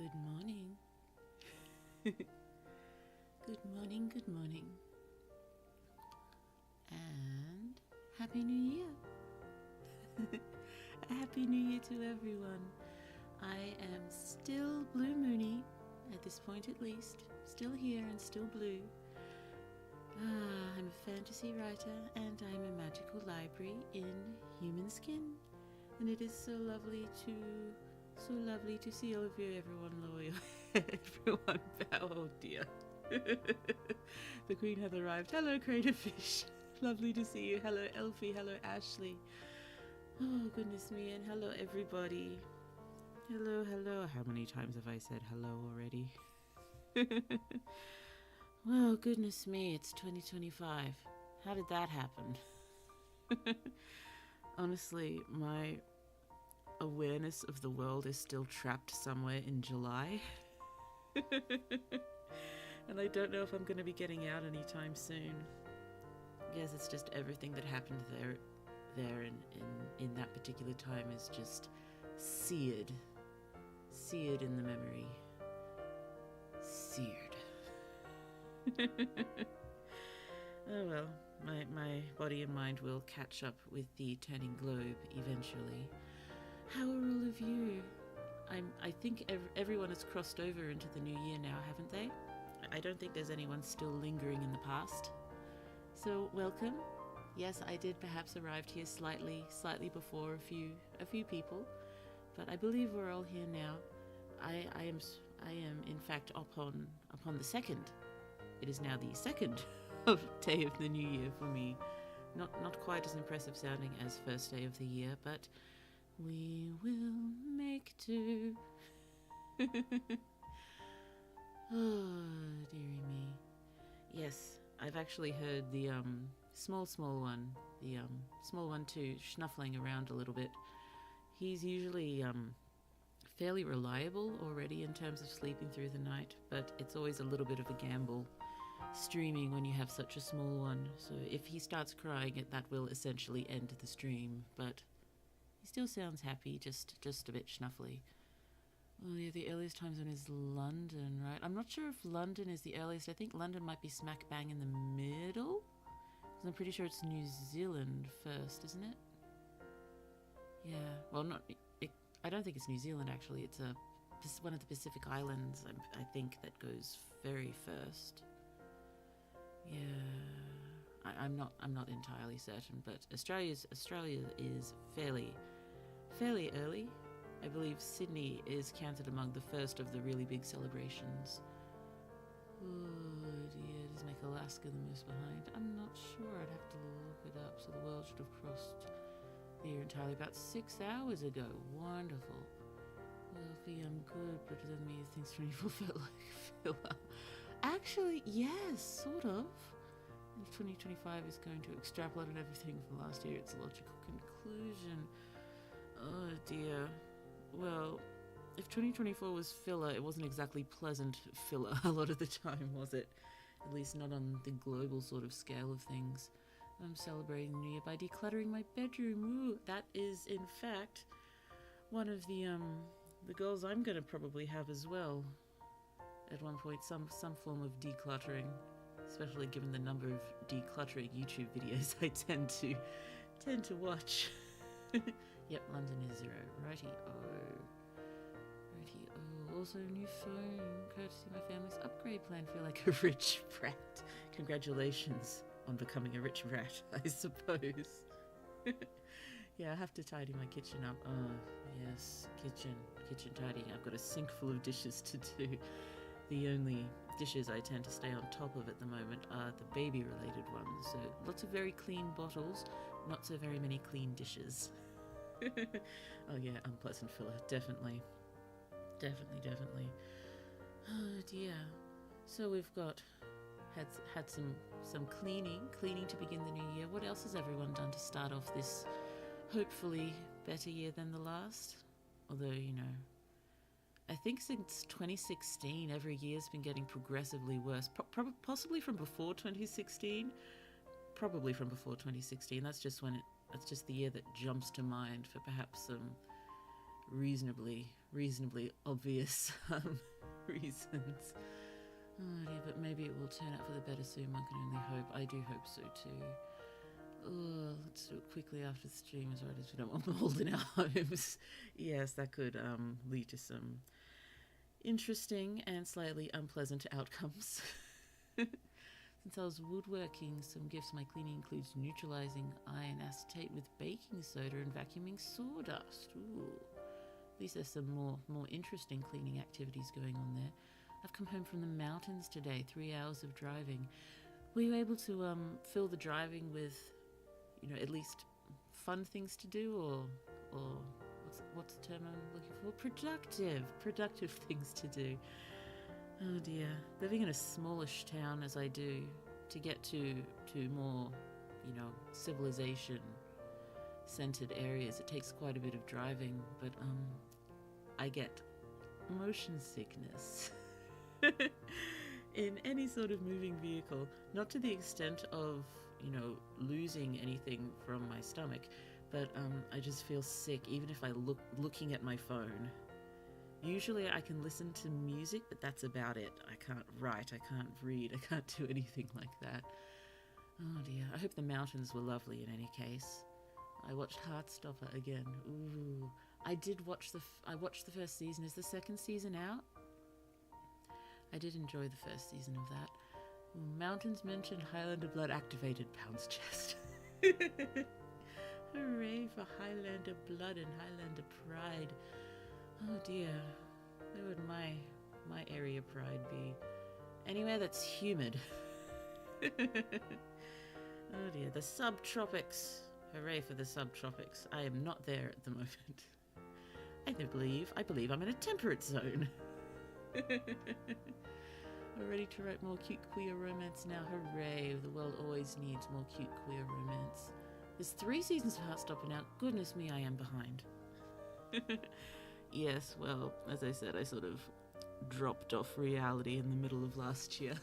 Good morning. Good morning, good morning. And Happy New Year. A Happy New Year to everyone. I am still Blue Moony, at this point at least. Still here and still blue. I'm a fantasy writer and I'm a magical library in human skin. And it is so lovely to see all of you, everyone loyal. Everyone bow, oh dear. The Queen hath arrived. Hello, Crater Fish. Lovely to see you. Hello, Elfie. Hello, Ashley. Oh, goodness me. And hello, everybody. Hello, hello. How many times have I said hello already? Well, goodness me. It's 2025. How did that happen? Honestly, my awareness of the world is still trapped somewhere in July. And I don't know if I'm going to be getting out anytime soon. I guess it's just everything that happened there in that particular time is just seared in the memory. Seared. Oh well, my body and mind will catch up with the turning globe eventually. How are all of you? I think everyone has crossed over into the new year now, haven't they? I don't think there's anyone still lingering in the past. So welcome. Yes, I did perhaps arrived here slightly before a few people, but I believe we're all here now. I am in fact upon the second. It is now the second day of the new year for me. Not quite as impressive sounding as first day of the year, but we will make do. Oh, dearie me. Yes, I've actually heard the small one too, snuffling around a little bit. He's usually fairly reliable already in terms of sleeping through the night, but it's always a little bit of a gamble streaming when you have such a small one. So if he starts crying, that will essentially end the stream, but he still sounds happy, just a bit snuffly. Oh yeah, the earliest time zone is London, right? I'm not sure if London is the earliest. I think London might be smack bang in the middle, because I'm pretty sure it's New Zealand first, isn't it? Yeah, well, I don't think it's New Zealand actually. It's one of the Pacific Islands, I think, that goes very first. Yeah, I'm not entirely certain, but Australia is fairly early. I believe Sydney is counted among the first of the really big celebrations. Oh dear, does make Alaska the most behind? I'm not sure, I'd have to look it up. So the world should have crossed the year entirely about 6 hours ago. Wonderful. Wealthy, I'm good, but it doesn't mean things 24 felt like filler. Actually, yes, sort of. If 2025 is going to extrapolate on everything from last year, it's a logical conclusion. Oh dear. Well, if 2024 was filler, it wasn't exactly pleasant filler a lot of the time, was it? At least not on the global sort of scale of things. I'm celebrating the new year by decluttering my bedroom. Ooh, that is, in fact, one of the goals I'm going to probably have as well. At one point, some form of decluttering, especially given the number of decluttering YouTube videos I tend to watch. Yep, London is 0. Righty-o. Also, new phone, courtesy of my family's upgrade plan. Feel like a rich brat. Congratulations on becoming a rich brat, I suppose. Yeah, I have to tidy my kitchen up. Oh, yes, kitchen tidying. I've got a sink full of dishes to do. The only dishes I tend to stay on top of at the moment are the baby-related ones. So lots of very clean bottles, not so very many clean dishes. Oh yeah, unpleasant filler, definitely. Oh dear. So we've had some cleaning to begin the new year. What else has everyone done to start off this hopefully better year than the last? Although, I think since 2016, every year's been getting progressively worse. Possibly from before 2016. Probably from before 2016. That's just the year that jumps to mind for perhaps some reasonably reasonably obvious reasons. Oh dear, but maybe it will turn out for the better soon. One can only hope. I do hope so too. Oh, let's do it quickly after the stream is right, as we don't want mold in our homes. Yes, that could lead to some interesting and slightly unpleasant outcomes. Since I was woodworking, some gifts my cleaning includes neutralizing iron acetate with baking soda and vacuuming sawdust. Ooh. At least there's some more interesting cleaning activities going on there. I've come home from the mountains today, 3 hours of driving. Were you able to fill the driving with, at least fun things to do, or what's the term I'm looking for? Productive things to do. Oh dear, living in a smallish town as I do, to get to more, civilization-centered areas, it takes quite a bit of driving, but I get motion sickness in any sort of moving vehicle, not to the extent of, losing anything from my stomach, but I just feel sick even if I looking at my phone. Usually I can listen to music, but that's about it. I can't write, I can't read, I can't do anything like that. Oh dear, I hope the mountains were lovely in any case. I watched Heartstopper again. Ooh, I watched the first season. Is the second season out? I did enjoy the first season of that. Ooh, mountains mentioned, Highlander blood activated, Pound's chest. Hooray for Highlander blood and Highlander pride. Oh dear, where would my area pride be? Anywhere that's humid. Oh dear, the subtropics. Hooray for the subtropics. I am not there at the moment. I believe I'm in a temperate zone. We're ready to write more cute queer romance now. Hooray, the world always needs more cute queer romance. There's 3 seasons of Heartstopper now. Goodness me, I am behind. Yes, well, as I said, I sort of dropped off reality in the middle of last year.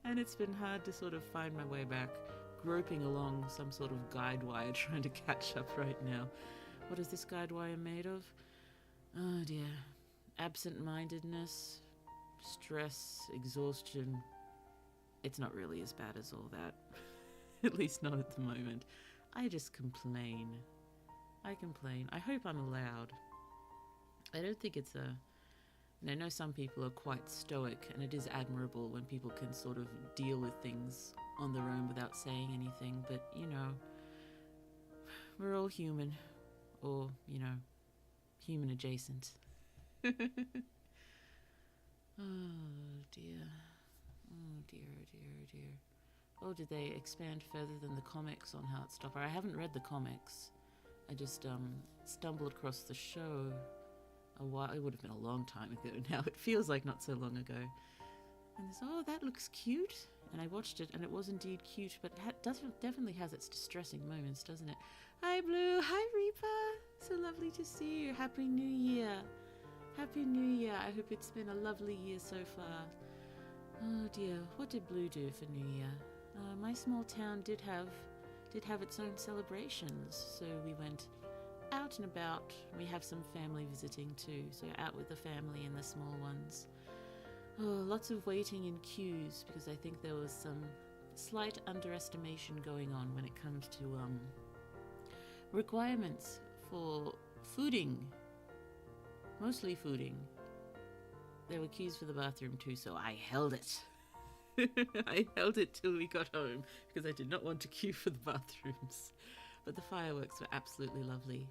And it's been hard to sort of find my way back, groping along some sort of guide wire trying to catch up right now. What is this guide wire made of? Oh dear. Absent-mindedness, stress, exhaustion. It's not really as bad as all that. At least not at the moment. I just complain. I complain. I hope I'm allowed. I don't think it's I know some people are quite stoic, and it is admirable when people can sort of deal with things on their own without saying anything, but, we're all human. Or, human adjacent. Oh dear. Oh dear, oh dear, oh dear. Oh, did they expand further than the comics on Heartstopper? I haven't read the comics. I just stumbled across the show a while. It would have been a long time ago now. It feels like not so long ago. And there's, oh, that looks cute. And I watched it, and it was indeed cute, but it definitely has its distressing moments, doesn't it? Hi, Blue. Hi, Reaper. So lovely to see you. Happy New Year. Happy New Year. I hope it's been a lovely year so far. Oh dear. What did Blue do for New Year? My small town did have its own celebrations, so we went out and about. We have some family visiting too, so out with the family and the small ones. Oh, lots of waiting in queues, because I think there was some slight underestimation going on when it comes to requirements for fooding. Mostly fooding. There were queues for the bathroom too, so I held it. I held it till we got home, because I did not want to queue for the bathrooms. But the fireworks were absolutely lovely.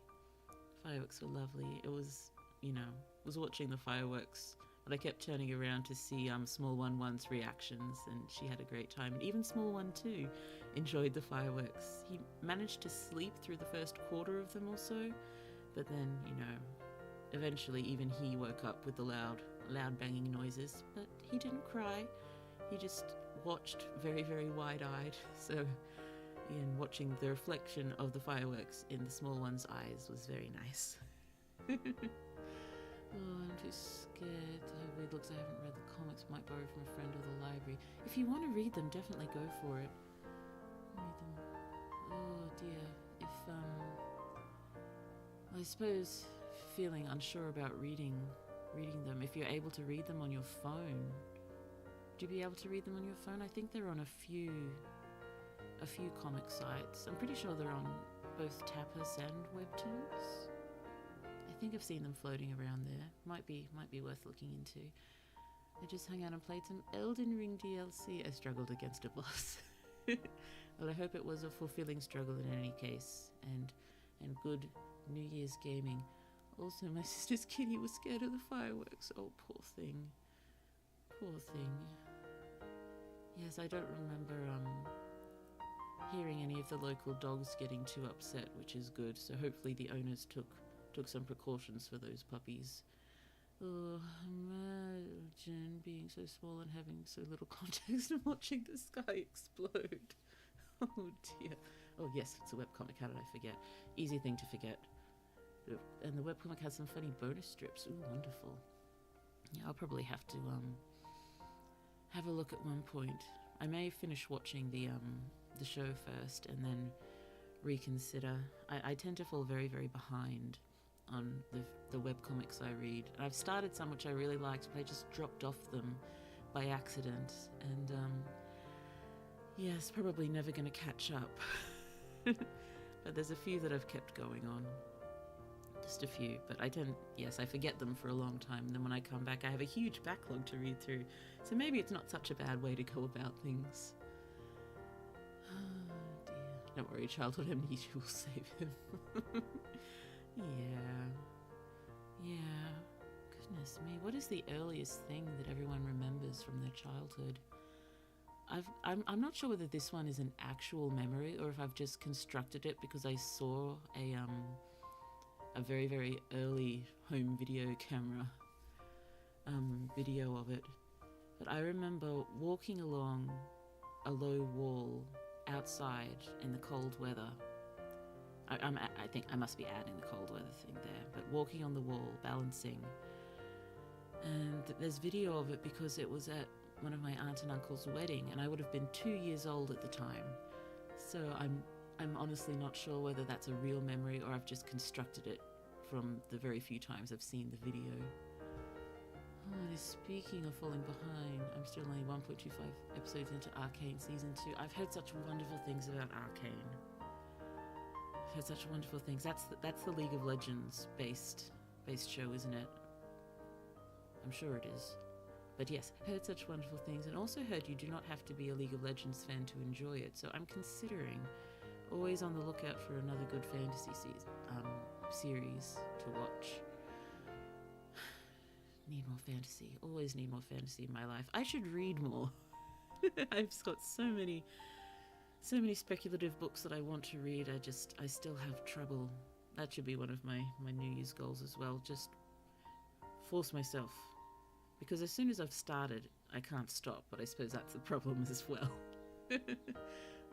Fireworks were lovely. It was, was watching the fireworks, but I kept turning around to see Small One One's reactions, and she had a great time. And even Small One 2 enjoyed the fireworks. He managed to sleep through the first quarter of them or so, but then, eventually even he woke up with the loud banging noises, but he didn't cry. He just watched very, very wide-eyed. So, Ian watching the reflection of the fireworks in the small one's eyes was very nice. Oh, I'm too scared. It looks I haven't read the comics. Might borrow from a friend or the library. If you want to read them, definitely go for it. Read them. Oh dear. If I suppose feeling unsure about reading them. If you're able to read them on your phone, would you be able to read them on your phone? I think they're on a few comic sites. I'm pretty sure they're on both Tapas and Webtoons. I think I've seen them floating around there. Might be worth looking into. I just hung out and played some Elden Ring DLC. I struggled against a boss. Well, I hope it was a fulfilling struggle in any case, and good New Year's gaming. Also, my sister's kitty was scared of the fireworks. Oh, poor thing. Poor thing. Yes, I don't remember hearing any of the local dogs getting too upset, which is good. So hopefully the owners took some precautions for those puppies. Oh, imagine being so small and having so little context and watching the sky explode. Oh dear. Oh yes, it's a webcomic, how did I forget? Easy thing to forget. And the webcomic has some funny bonus strips. Ooh, wonderful. Yeah, I'll probably have to have a look at one point. I may finish watching the show first and then reconsider. I tend to fall very, very behind on the webcomics I read. And I've started some which I really liked, but I just dropped off them by accident. And yes, probably never going to catch up. But there's a few that I've kept going on. Just a few, but I forget them for a long time, and then when I come back I have a huge backlog to read through, so maybe it's not such a bad way to go about things. Oh dear. Don't worry, childhood amnesia will save him. Yeah. Goodness me, what is the earliest thing that everyone remembers from their childhood? I'm not sure whether this one is an actual memory or if I've just constructed it because I saw a very, very early home video camera video of it. But I remember walking along a low wall outside in the cold weather. I think I must be adding the cold weather thing there, but walking on the wall, balancing. And there's video of it because it was at one of my aunt and uncle's wedding, and I would have been 2 years old at the time. So I'm honestly not sure whether that's a real memory or I've just constructed it from the very few times I've seen the video. Oh, speaking of falling behind, I'm still only 1.25 episodes into Arcane Season 2. I've heard such wonderful things about Arcane. I've heard such wonderful things. That's the League of Legends based show, isn't it? I'm sure it is. But yes, heard such wonderful things, and also heard you do not have to be a League of Legends fan to enjoy it. So I'm considering, always on the lookout for another good fantasy series to watch. Need more fantasy. Always need more fantasy in my life. I should read more. I've got so many speculative books that I want to read. I still have trouble. That should be one of my New Year's goals as well. Just force myself. Because as soon as I've started, I can't stop, but I suppose that's the problem as well.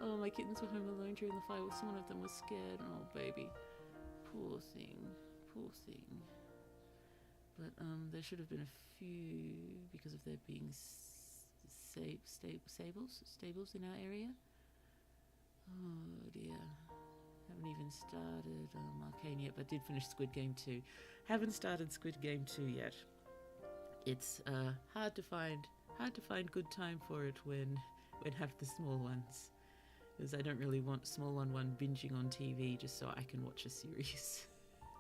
Oh, my kittens were home alone during the fire. One of them was scared. Oh, baby. Poor thing. Poor thing. But there should have been a few, because of there being stables in our area. Oh, dear. Haven't even started Arcane yet, but did finish Squid Game 2. Haven't started Squid Game 2 yet. It's hard to find good time for it when have the small ones, because I don't really want small one binging on TV just so I can watch a series.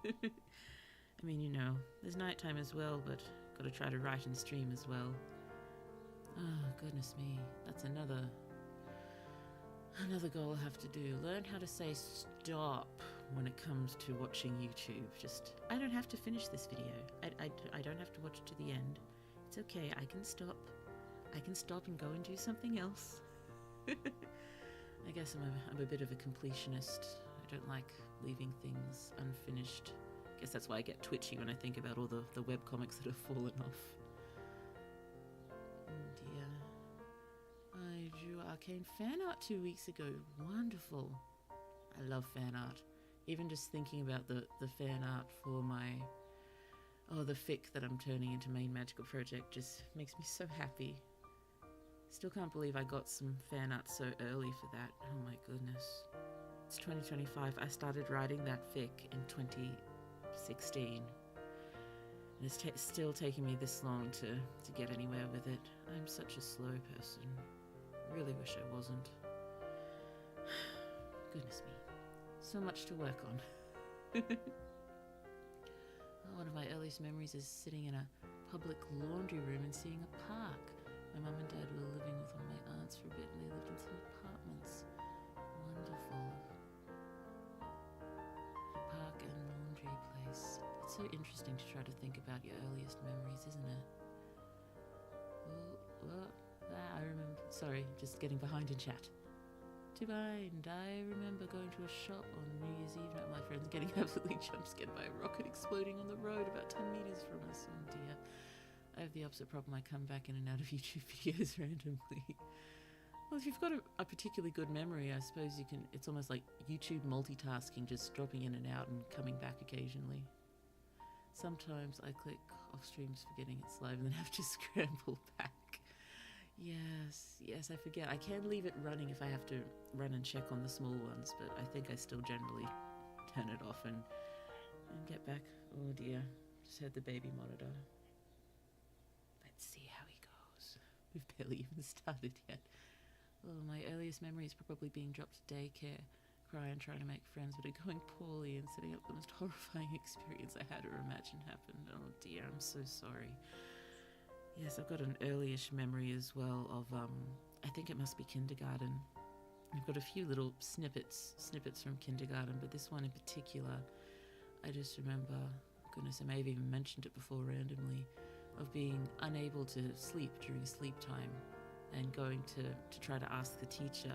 I mean, there's nighttime as well, but got to try to write and stream as well. Oh, goodness me, that's another goal I'll have to do. Learn how to say stop when it comes to watching YouTube. I don't have to finish this video. I don't have to watch it to the end. It's okay, I can stop. I can stop and go and do something else. I guess I'm a bit of a completionist. I don't like leaving things unfinished. I guess that's why I get twitchy when I think about all the webcomics that have fallen off. Oh dear. I drew Arcane fan art 2 weeks ago. Wonderful. I love fan art. Even just thinking about the fan art for the fic that I'm turning into main magical project just makes me so happy. Still can't believe I got some fan art so early for that. Oh my goodness. It's 2025. I started writing that fic in 2016. And it's still taking me this long to get anywhere with it. I'm such a slow person. Really wish I wasn't. Goodness me. So much to work on. One of my earliest memories is sitting in a public laundry room and seeing a park. My mum and dad were living with one of my aunts for a bit, and they lived in some apartments. Wonderful. Park and laundry place. It's so interesting to try to think about your earliest memories, isn't it? I remember. Sorry, just getting behind in chat. To bind. I remember going to a shop on New Year's Eve night with my friends, getting absolutely jump scared by a rocket exploding on the road about 10 meters from us. Oh dear. I have the opposite problem. I come back in and out of YouTube videos randomly. Well, if you've got a particularly good memory, I suppose you can. It's almost like YouTube multitasking, just dropping in and out and coming back occasionally. Sometimes I click off streams forgetting it's live and then have to scramble back. Yes, I forget. I can leave it running if I have to run and check on the small ones, but I think I still generally turn it off and get back. Oh dear, just heard the baby monitor. Let's see how he goes. We've barely even started yet. Oh, my earliest memory is probably being dropped to daycare, crying, trying to make friends, but it going poorly and setting up the most horrifying experience I had or imagined happened. Oh dear, I'm so sorry. Yes, I've got an early-ish memory as well of, I think it must be kindergarten. I've got a few little snippets from kindergarten, but this one in particular, I just remember, goodness, I may have even mentioned it before randomly, of being unable to sleep during sleep time and going to try to ask the teacher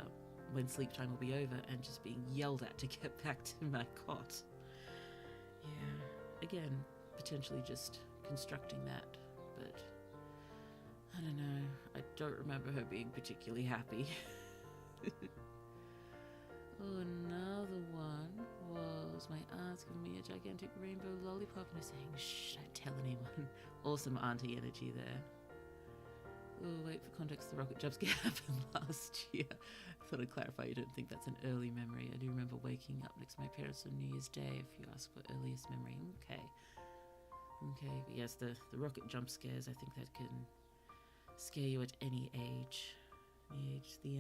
when sleep time will be over and just being yelled at to get back to my cot. Yeah, again, potentially just constructing that, but I don't know. I don't remember her being particularly happy. Oh, another one was my aunt's giving me a gigantic rainbow lollipop and saying, shh, don't tell anyone. Awesome auntie energy there. Oh, wait, for context, the rocket jump scare happened last year. I thought I'd clarify, you don't think that's an early memory. I do remember waking up next to my parents on New Year's Day, if you ask for earliest memory. Okay, but yes, the rocket jump scares, I think that can scare you at any age. The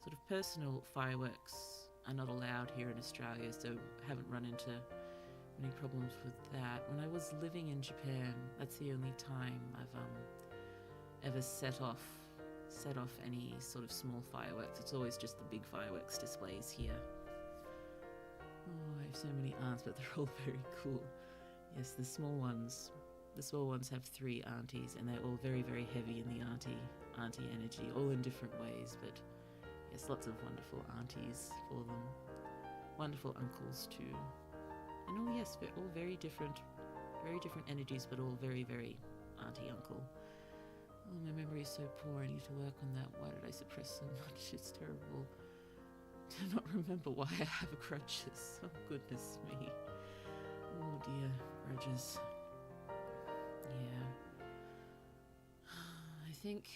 sort of personal fireworks are not allowed here in Australia, so haven't run into any problems with that. When I was living in Japan, that's the only time I've ever set off any sort of small fireworks. It's always just the big fireworks displays here. Oh, I have so many aunts, but they're all very cool. Yes, the small ones have 3 aunties, and they're all very, very heavy in the auntie energy, all in different ways, but yes, lots of wonderful aunties for them. Wonderful uncles too. And oh yes, they're all very different energies, but all very, very auntie uncle. Oh, my memory is so poor, I need to work on that. Why did I suppress so much? It's terrible to not remember why I have grudges. Oh goodness me. Oh dear, grudges. Yeah. I think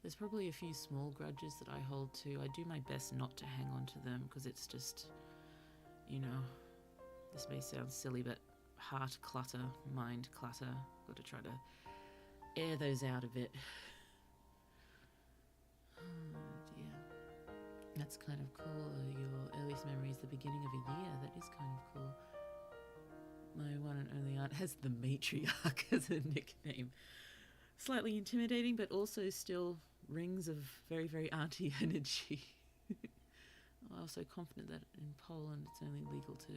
there's probably a few small grudges that I hold to. I do my best not to hang on to them because it's just, this may sound silly, but heart clutter, mind clutter. Got to try to air those out a bit. Oh dear. That's kind of cool. Your earliest memory is the beginning of a year. That is kind of cool. My one and only aunt has the matriarch as a nickname. Slightly intimidating, but also still rings of very, very auntie energy. I was so confident that in Poland it's only legal to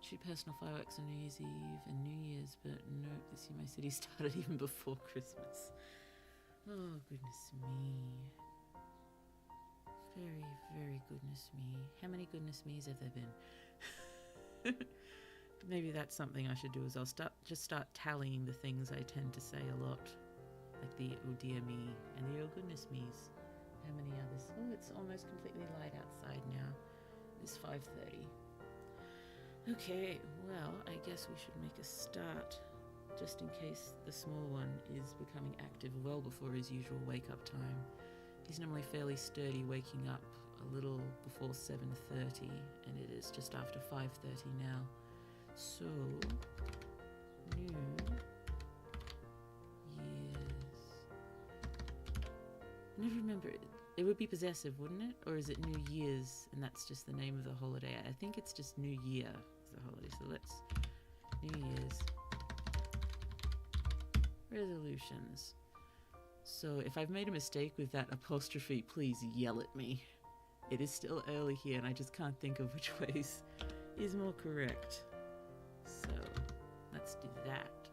shoot personal fireworks on New Year's Eve and New Year's, but no, this year my city started even before Christmas. Oh, goodness me. Very, very goodness me. How many goodness me's have there been? Maybe that's something I should do, is I'll start tallying the things I tend to say a lot. Like the oh dear me and the oh goodness me's. How many others? Oh, it's almost completely light outside now. It's 5:30. Okay, well, I guess we should make a start, just in case the small one is becoming active well before his usual wake-up time. He's normally fairly sturdy, waking up a little before 7:30, and it is just after 5:30 now. So, New Year's. I never remember it. It would be possessive, wouldn't it? Or is it New Year's and that's just the name of the holiday? I think it's just New Year is the holiday. So let's New Year's resolutions. So if I've made a mistake with that apostrophe, please yell at me. It is still early here and I just can't think of which ways is more correct. So let's do that.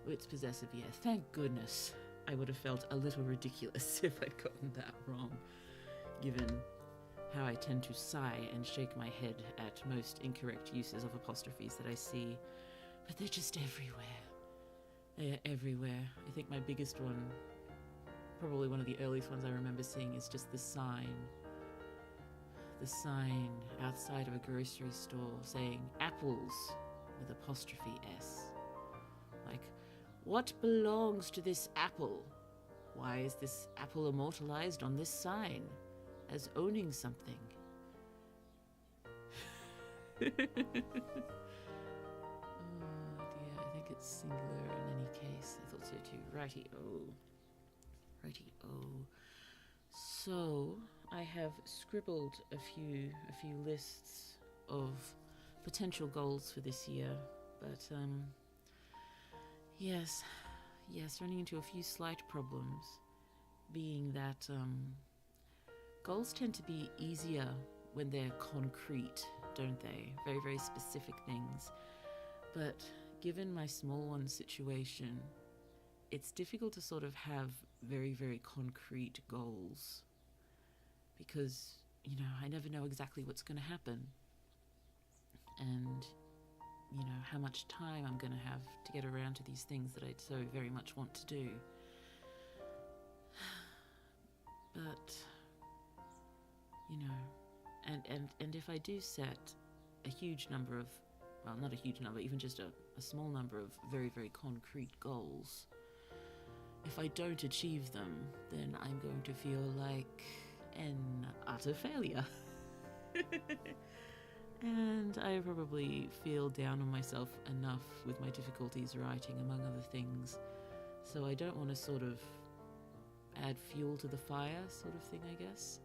Oh, it's possessive, yeah. Thank goodness. I would have felt a little ridiculous if I'd gotten that wrong, given how I tend to sigh and shake my head at most incorrect uses of apostrophes that I see. But they're just everywhere. They're everywhere. I think my biggest one, probably one of the earliest ones I remember seeing, is just the sign outside of a grocery store saying apples with apostrophe S. Like, what belongs to this apple? Why is this apple immortalized on this sign as owning something? Oh dear, I think it's singular in any case. I thought so too. Righty-o. Righty-o. So, I have scribbled a few lists of potential goals for this year, but yes, running into a few slight problems, being that goals tend to be easier when they're concrete, don't they? Very, very specific things. But given my small one situation, it's difficult to sort of have very, very concrete goals because, you know, I never know exactly what's going to happen and, you know, how much time I'm going to have to get around to these things that I so very much want to do. But, you know, and if I do set a huge number of, well, not a huge number, even just a small number of very, very concrete goals, if I don't achieve them, then I'm going to feel like an utter failure. And I probably feel down on myself enough with my difficulties writing, among other things. So I don't want to sort of add fuel to the fire sort of thing, I guess.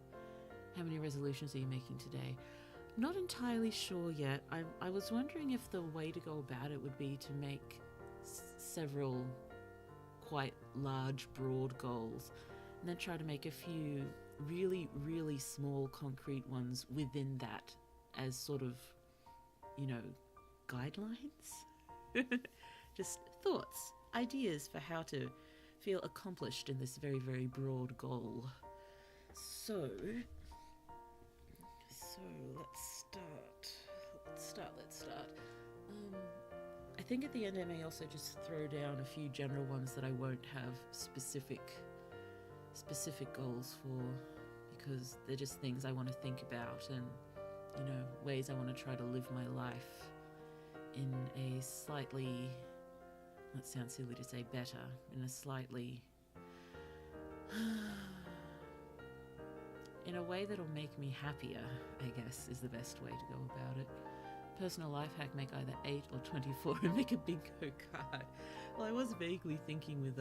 How many resolutions are you making today? Not entirely sure yet. I was wondering if the way to go about it would be to make several quite large, broad goals, and then try to make a few really, really small, concrete ones within that as sort of, you know, guidelines? Just thoughts, ideas for how to feel accomplished in this very, very broad goal. So let's start. I think at the end I may also just throw down a few general ones that I won't have specific goals for, because they're just things I want to think about and, you know, ways I want to try to live my life in a slightly, that sounds silly to say better, in a slightly, in a way that'll make me happier, I guess, is the best way to go about it. Personal life hack, make either 8 or 24 and make a bingo card. Well, I was vaguely thinking with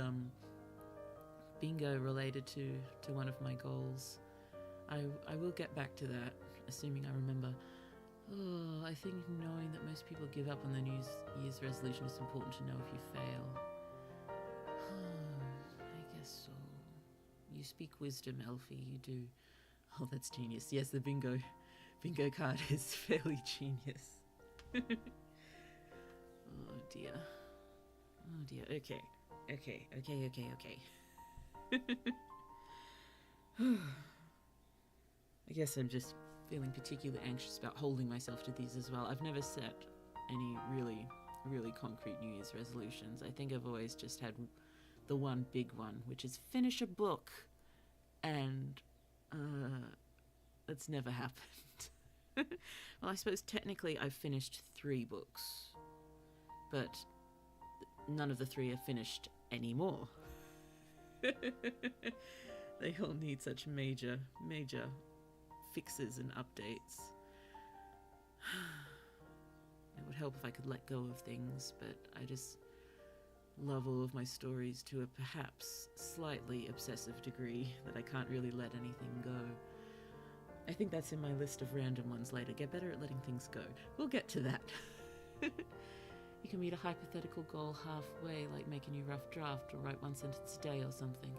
bingo related to one of my goals. I will get back to that, assuming I remember. Oh, I think knowing that most people give up on the New Year's resolution is important to know if you fail. I guess so. You speak wisdom, Elfie, you do. Oh, that's genius. Yes, the bingo card is fairly genius. Oh dear. Okay. I guess I'm just feeling particularly anxious about holding myself to these as well. I've never set any really, really concrete New Year's resolutions. I think I've always just had the one big one, which is finish a book. And that's never happened. Well, I suppose technically I've finished 3 books, but none of the 3 are finished anymore. They all need such major fixes and updates. It would would help if I could let go of things, but I just love all of my stories to a perhaps slightly obsessive degree that I can't really let anything go. I think that's in my list of random ones later. Get better at letting things go. We'll get to that. You can meet a hypothetical goal halfway, like make a new rough draft or write one sentence a day or something.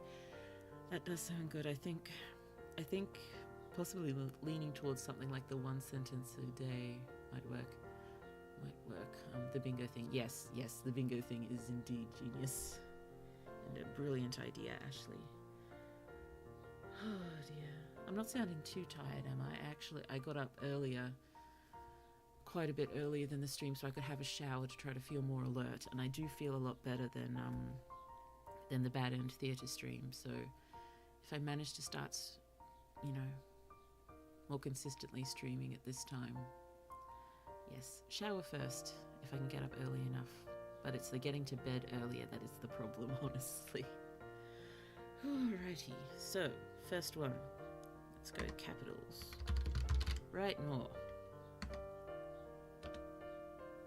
That does sound good. I think possibly leaning towards something like the one sentence a day might work. The bingo thing. Yes, the bingo thing is indeed genius. And a brilliant idea, Ashley. Oh dear. I'm not sounding too tired, am I? Actually, I got up earlier, quite a bit earlier than the stream, so I could have a shower to try to feel more alert, and I do feel a lot better than the Bad End Theatre stream, so if I manage to start, more consistently streaming at this time. Yes, shower first, if I can get up early enough. But it's the getting to bed earlier that is the problem, honestly. Alrighty, so, first one. Let's go capitals. Write more.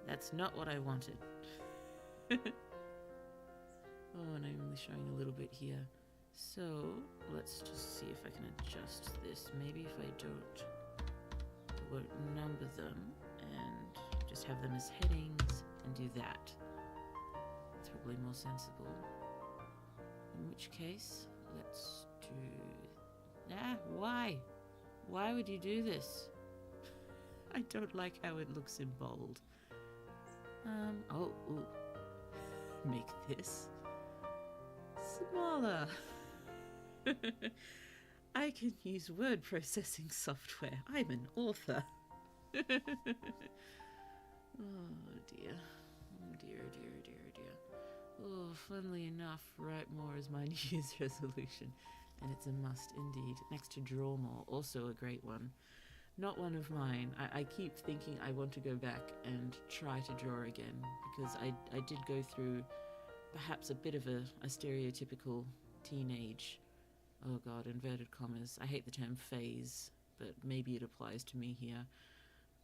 That's not what I wanted. Oh, and I'm only showing a little bit here. So, let's just see if I can adjust this. Maybe if I won't number them and just have them as headings and do that. It's probably more sensible. In which case, let's do... why? Why would you do this? I don't like how it looks in bold. Ooh. Make this smaller. I can use word processing software. I'm an author. Oh dear. Oh dear. Oh, funnily enough, write more is my New Year's resolution. And it's a must indeed. Next to draw more, also a great one. Not one of mine. I keep thinking I want to go back and try to draw again, because I did go through perhaps a bit of a stereotypical teenage, oh god, inverted commas, I hate the term phase, but maybe it applies to me here,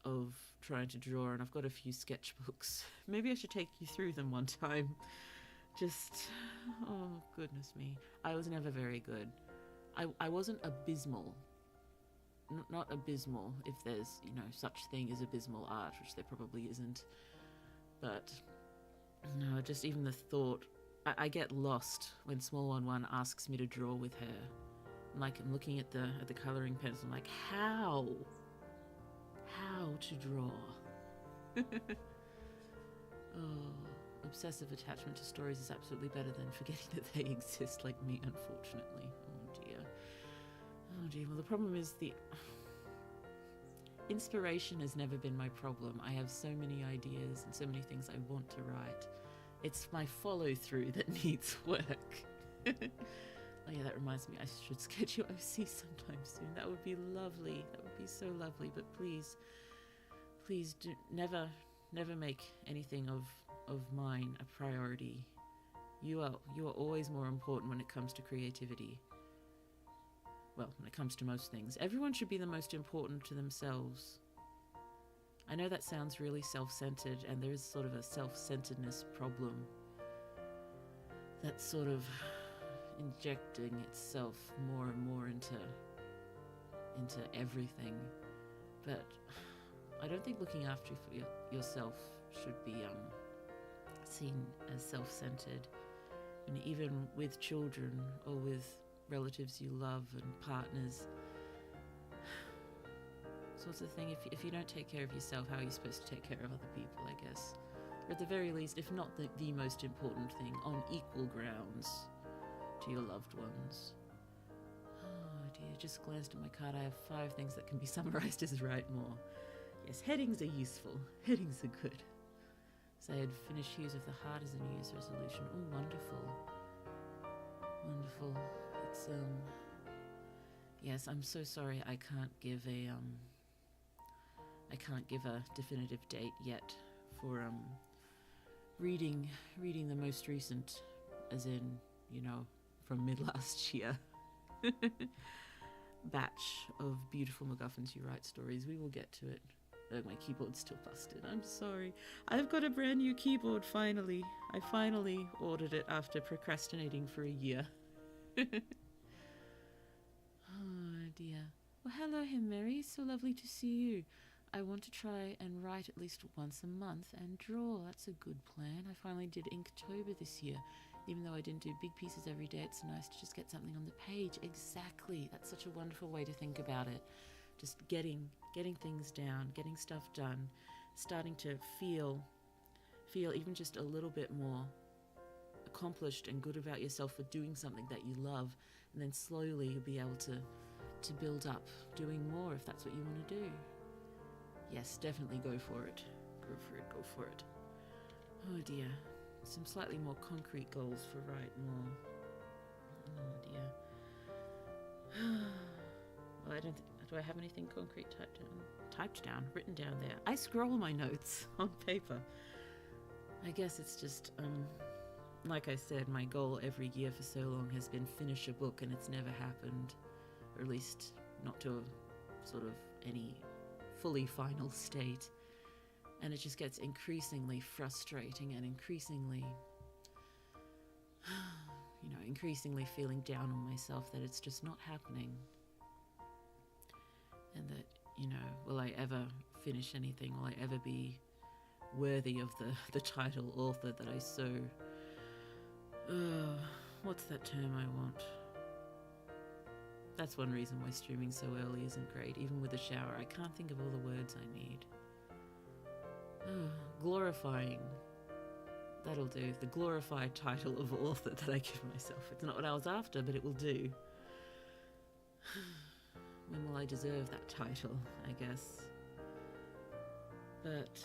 of trying to draw, and I've got a few sketchbooks. Maybe I should take you through them one time. Just, oh goodness me. I was never very good. I wasn't abysmal. Not abysmal, if there's, such thing as abysmal art, which there probably isn't. But, no, just even the thought, I get lost when Small 1-1 asks me to draw with her. Like, I'm looking at the colouring pencil, I'm like, how to draw? Oh, obsessive attachment to stories is absolutely better than forgetting that they exist, like me, unfortunately. Oh dear, well the problem is inspiration has never been my problem. I have so many ideas and so many things I want to write. It's my follow-through that needs work. Oh yeah, that reminds me, I should sketch your OC sometime soon. That would be lovely. That would be so lovely. But please do never make anything of mine a priority. You are always more important when it comes to creativity. Well, when it comes to most things. Everyone should be the most important to themselves. I know that sounds really self-centered, and there is sort of a self-centeredness problem that's sort of injecting itself more and more into everything. But I don't think looking after yourself should be seen as self-centered. And even with children or with relatives you love and partners, sorts of thing, if you don't take care of yourself, how are you supposed to take care of other people, I guess? Or at the very least, if not the most important thing, on equal grounds to your loved ones. Oh dear, just glanced at my card. I have 5 things that can be summarized as write more. Yes, headings are useful. Headings are good. So I had finished Hues of the Heart as a New Year's resolution. Oh, wonderful. Wonderful. It's, yes, I'm so sorry I can't give a definitive date yet for, reading the most recent, as in, from mid-last year, batch of beautiful MacGuffins You Write stories. We will get to it. Oh, my keyboard's still busted. I'm sorry. I've got a brand new keyboard finally. I finally ordered it after procrastinating for a year. Oh dear. Well, hello, Mary. So lovely to see you. I want to try and write at least once a month and draw. That's a good plan. I finally did Inktober this year. Even though I didn't do big pieces every day, it's nice to just get something on the page. Exactly. That's such a wonderful way to think about it. Just getting things down, getting stuff done, starting to feel even just a little bit more accomplished and good about yourself for doing something that you love, and then slowly you'll be able to build up doing more if that's what you want to do. Yes, definitely go for it. Go for it. Oh dear. Some slightly more concrete goals for write more. Oh dear. Well, do I have anything concrete written down there? I scroll my notes on paper. I guess it's just, like I said, my goal every year for so long has been finish a book, and it's never happened. Or at least not to a sort of any fully final state. And it just gets increasingly frustrating and increasingly feeling down on myself that it's just not happening. And that, will I ever finish anything? Will I ever be worthy of the title author that I so... what's that term I want? That's one reason why streaming so early isn't great. Even with a shower, I can't think of all the words I need. Glorifying. That'll do. The glorified title of author that I give myself. It's not what I was after, but it will do. When will I deserve that title, I guess? But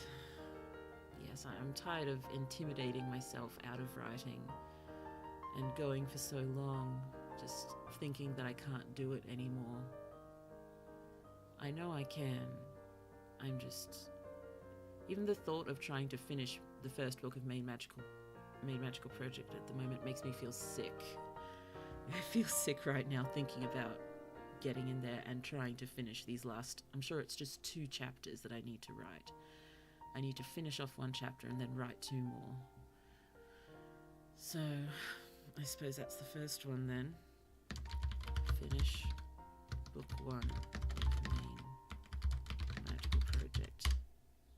yes, I'm tired of intimidating myself out of writing and going for so long, just thinking that I can't do it anymore. I know I can. I'm just... Even the thought of trying to finish the first book of Main Magical Project at the moment makes me feel sick. I feel sick right now thinking about getting in there and trying to finish these last... I'm sure it's just 2 chapters that I need to write. I need to finish off 1 chapter and then write 2 more. So, I suppose that's the first one then. Finish book 1 of Main Magical Project.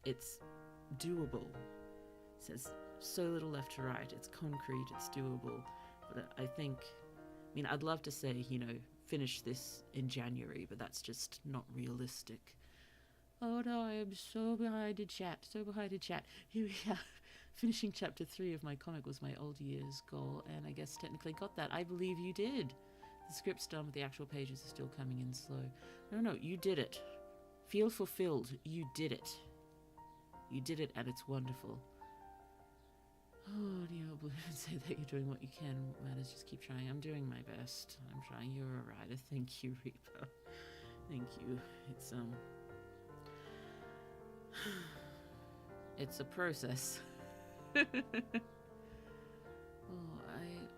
It's doable. It says so little left to write. It's concrete, it's doable. But I think, I'd love to say, finish this in January, but that's just not realistic. Oh no, I am so behind in chat. Here we are. Finishing chapter 3 of my comic was my old year's goal, and I guess technically got that. I believe you did. The script's done, but the actual pages are still coming in slow. No, you did it. Feel fulfilled. You did it. You did it, and it's wonderful. Oh, dear Blue, say that you're doing what you can. What matters, just keep trying. I'm doing my best. I'm trying. You're a writer. Thank you, Reaper. Thank you. It's a process. I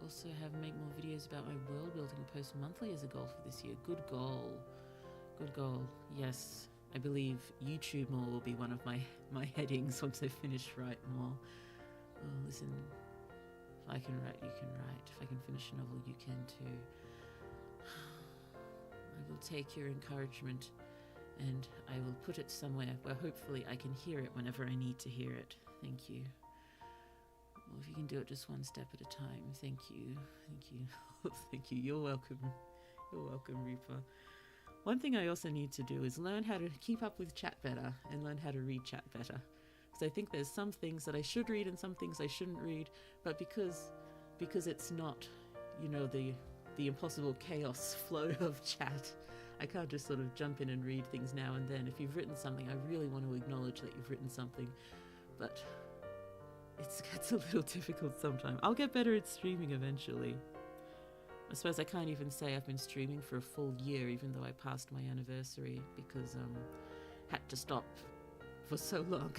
also have make more videos about my world building and post monthly as a goal for this year. Good goal. Yes, I believe YouTube more will be one of my headings once I finish write more. Oh, listen, if I can write, you can write. If I can finish a novel, you can too. I will take your encouragement and I will put it somewhere where hopefully I can hear it whenever I need to hear it. Thank you. Well, if you can do it just one step at a time, thank you. Thank you. You're welcome, Reaper. One thing I also need to do is learn how to keep up with chat better and learn how to read chat better. Because I think there's some things that I should read and some things I shouldn't read, but because it's not, the impossible chaos flow of chat, I can't just sort of jump in and read things now and then. If you've written something, I really want to acknowledge that you've written something, but it gets a little difficult sometimes. I'll get better at streaming eventually. I suppose I can't even say I've been streaming for a full year, even though I passed my anniversary, because had to stop for so long.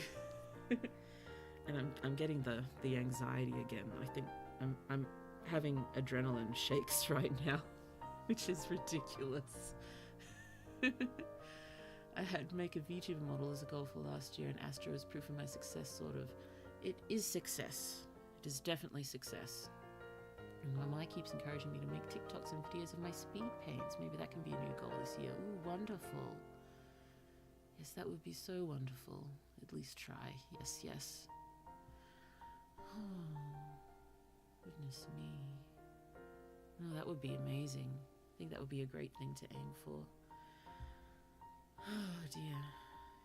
And I'm getting the anxiety again. I think I'm having adrenaline shakes right now, which is ridiculous. I had make a VTuber model as a goal for last year, and Astro is proof of my success, sort of. It is success. It is definitely success. And my mom keeps encouraging me to make TikToks and videos of my speed paints. Maybe that can be a new goal this year. Ooh, wonderful. Yes, that would be so wonderful. At least try. Yes, yes. Oh, goodness me. Oh, that would be amazing. I think that would be a great thing to aim for. Oh dear.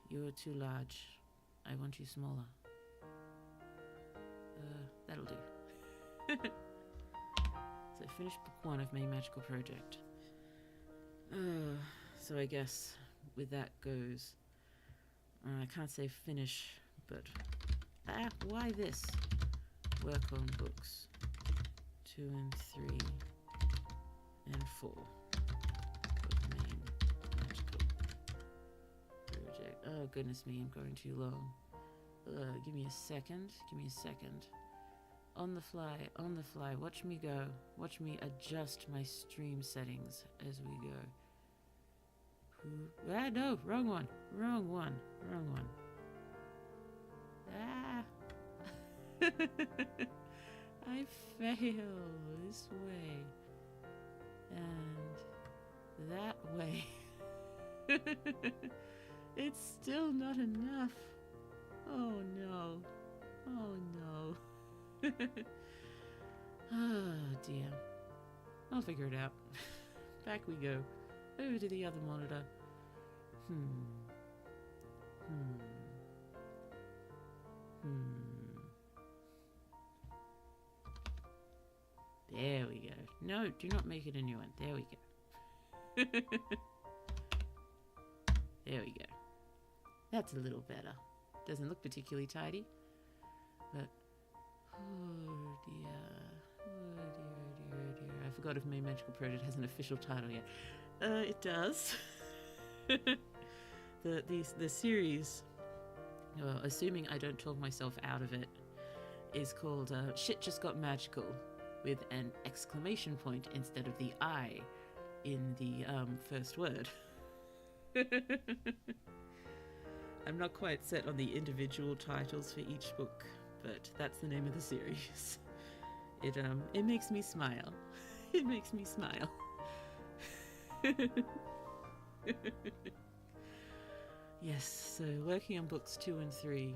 You are too large. I want you smaller. That'll do. So I finished book 1 of my magical project. So I guess with that goes, I can't say finish, but why this? Work on books 2 and 3 and 4 of main magical project. Oh goodness me, I'm going too long. Give me a second. Give me a second. On the fly, on the fly. Watch me go. Watch me adjust my stream settings as we go. No, wrong one. Wrong one. Wrong one. I fail this way. And that way. It's still not enough. Oh no. Oh no. Oh dear. I'll figure it out. Back we go. Over to the other monitor. There we go. No, do not make it a new one. There we go. There we go. That's a little better. Doesn't look particularly tidy, but oh dear. Oh dear, oh dear, oh dear. I forgot if my magical project has an official title yet. It does. The series, well, assuming I don't talk myself out of it, is called Shit Just Got Magical, with an exclamation point instead of the I in the first word. I'm not quite set on the individual titles for each book, but that's the name of the series. It makes me smile. It makes me smile. Yes, so working on books 2 and 3.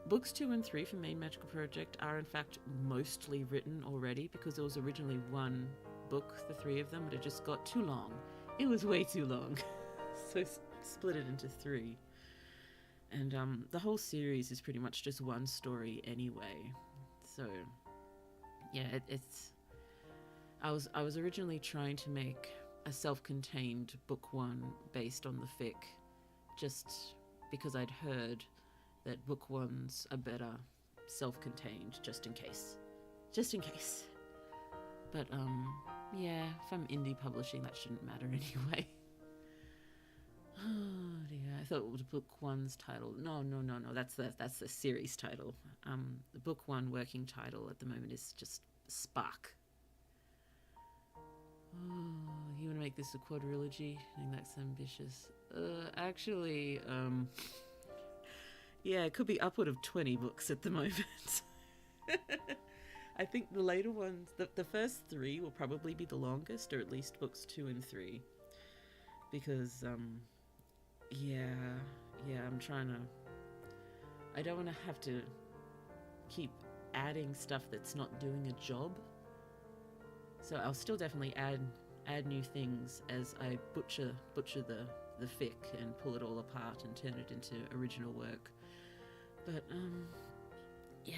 Books 2 and 3 for Main Magical Project are in fact mostly written already, because there was originally one book, the 3 of them, but it just got too long. It was way too long. So split it into 3. And the whole series is pretty much just one story anyway. So yeah, it's I was originally trying to make a self-contained book 1 based on the fic, just because I'd heard that book 1s are better self-contained, just in case. But yeah, if I'm indie publishing, that shouldn't matter anyway. Oh dear, I thought it was book 1's title. No, that's the series title. The book 1 working title at the moment is just Spark. Oh, you want to make this a quadrilogy? I think that's ambitious. Actually, yeah, it could be upward of 20 books at the moment. I think the later ones, the first 3 will probably be the longest, or at least books 2 and 3. Because, yeah, I'm trying to... I don't want to have to keep adding stuff that's not doing a job. So I'll still definitely add new things as I butcher the fic and pull it all apart and turn it into original work. But, yeah,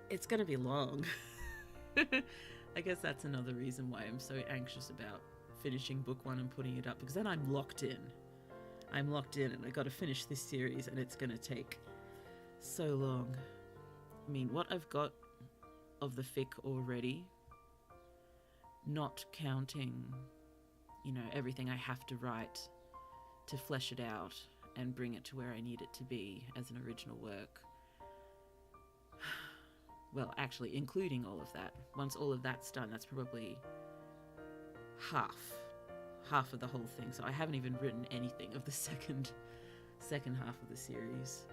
it's gonna be long. I guess that's another reason why I'm so anxious about finishing book 1 and putting it up, because then I'm locked in. And I gotta finish this series, and it's gonna take so long. I mean, what I've got of the fic already, not counting, everything I have to write to flesh it out and bring it to where I need it to be as an original work. Well, actually, including all of that. Once all of that's done, that's probably half half of the whole thing, so I haven't even written anything of the second half of the series.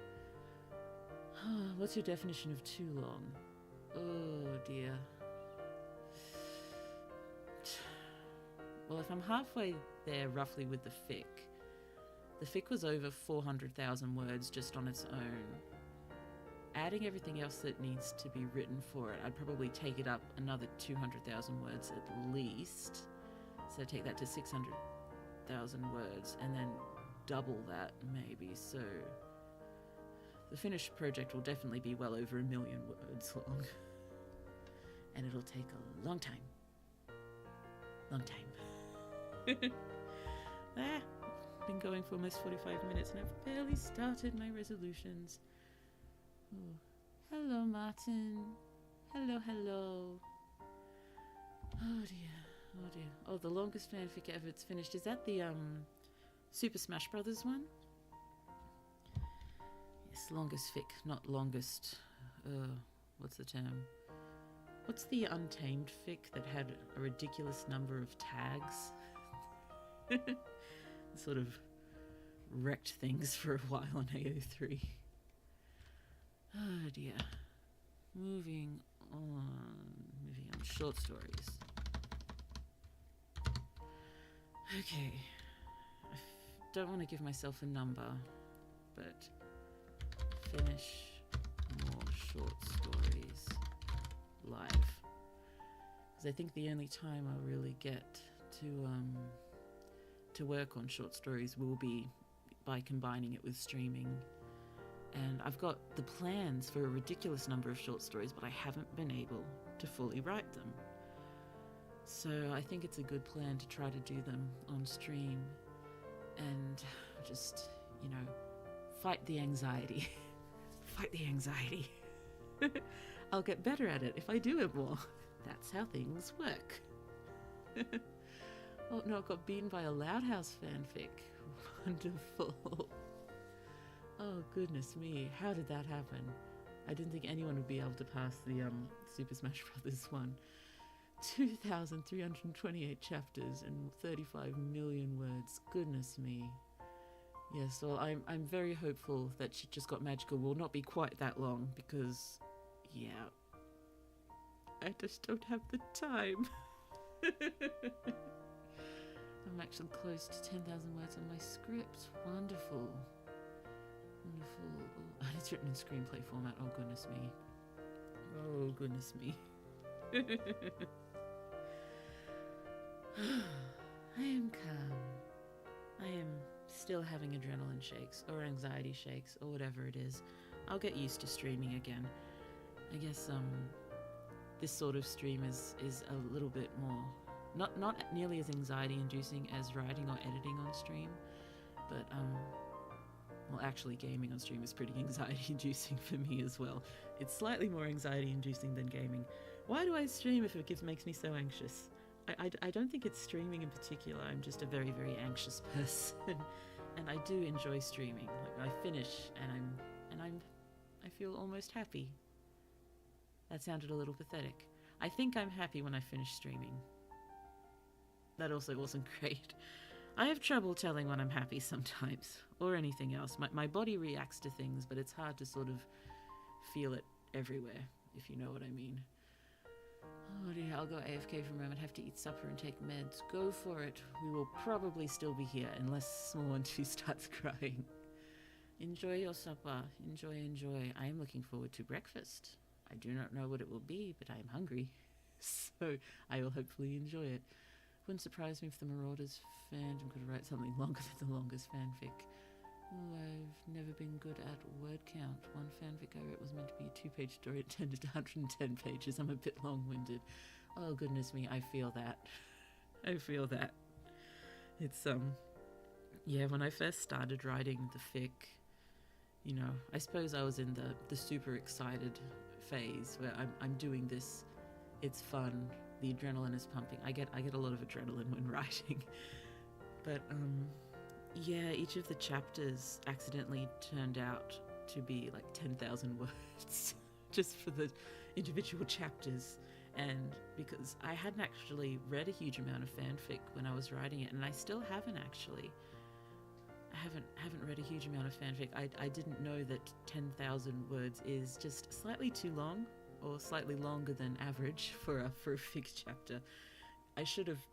What's your definition of too long? Oh dear. Well, if I'm halfway there roughly with the fic was over 400,000 words just on its own. Adding everything else that needs to be written for it, I'd probably take it up another 200,000 words at least. So take that to 600,000 words and then double that maybe. So the finished project will definitely be well over 1 million words long. And it'll take a long time. Long time. Been going for almost 45 minutes and I've barely started my resolutions. Oh. Hello, Martin. Hello. Oh dear. Oh, the longest fanfic ever it's finished. Is that the Super Smash Brothers one? Yes, longest fic, not longest. What's the term? What's the Untamed fic that had a ridiculous number of tags? Sort of wrecked things for a while on AO3. Oh dear. Moving on. Short stories. Okay. I don't want to give myself a number, but finish more short stories live. Because I think the only time I'll really get to work on short stories will be by combining it with streaming. And I've got the plans for a ridiculous number of short stories, but I haven't been able to fully write them. So I think it's a good plan to try to do them on stream and just, fight the anxiety. Fight the anxiety. I'll get better at it if I do it more. That's how things work. Oh no, I got beaten by a Loud House fanfic. Wonderful. Oh goodness me, how did that happen? I didn't think anyone would be able to pass the Super Smash Brothers one. 2,328 chapters and 35 million words. Goodness me. Yes, well, I'm very hopeful that She Just Got Magical will not be quite that long because, yeah, I just don't have the time. I'm actually close to 10,000 words on my script. Wonderful. Oh, and it's written in screenplay format. Oh, goodness me. Oh, goodness me. I am calm. I am still having adrenaline shakes or anxiety shakes or whatever it is. I'll get used to streaming again. I guess this sort of stream is a little bit more not nearly as anxiety inducing as writing or editing on stream, but well, actually gaming on stream is pretty anxiety inducing for me as well. It's slightly more anxiety inducing than gaming. Why do I stream if it makes me so anxious? I don't think it's streaming in particular. I'm just a very, very anxious person, and I do enjoy streaming. Like I finish and I feel almost happy. That sounded a little pathetic. I think I'm happy when I finish streaming. That also wasn't great. I have trouble telling when I'm happy sometimes, or anything else. My body reacts to things, but it's hard to sort of feel it everywhere, if you know what I mean. Oh dear, I'll go AFK for a moment, have to eat supper and take meds. Go for it. We will probably still be here, unless Small One 2 starts crying. Enjoy your supper. Enjoy. I am looking forward to breakfast. I do not know what it will be, but I am hungry. So I will hopefully enjoy it. Wouldn't surprise me if the Marauders fandom could write something longer than the longest fanfic. Oh, I've never been good at word count. One fanfic I wrote was meant to be a 2-page story. It turned into 110 pages. I'm a bit long-winded. Oh, goodness me, I feel that. It's, yeah, when I first started writing the fic, I suppose I was in the super excited phase where I'm doing this. It's fun. The adrenaline is pumping. I get a lot of adrenaline when writing. But, yeah, each of the chapters accidentally turned out to be like 10,000 words just for the individual chapters. And because I hadn't actually read a huge amount of fanfic when I was writing it, and I still haven't actually. I haven't read a huge amount of fanfic. I didn't know that 10,000 words is just slightly too long, or slightly longer than average for a fic chapter. I should have,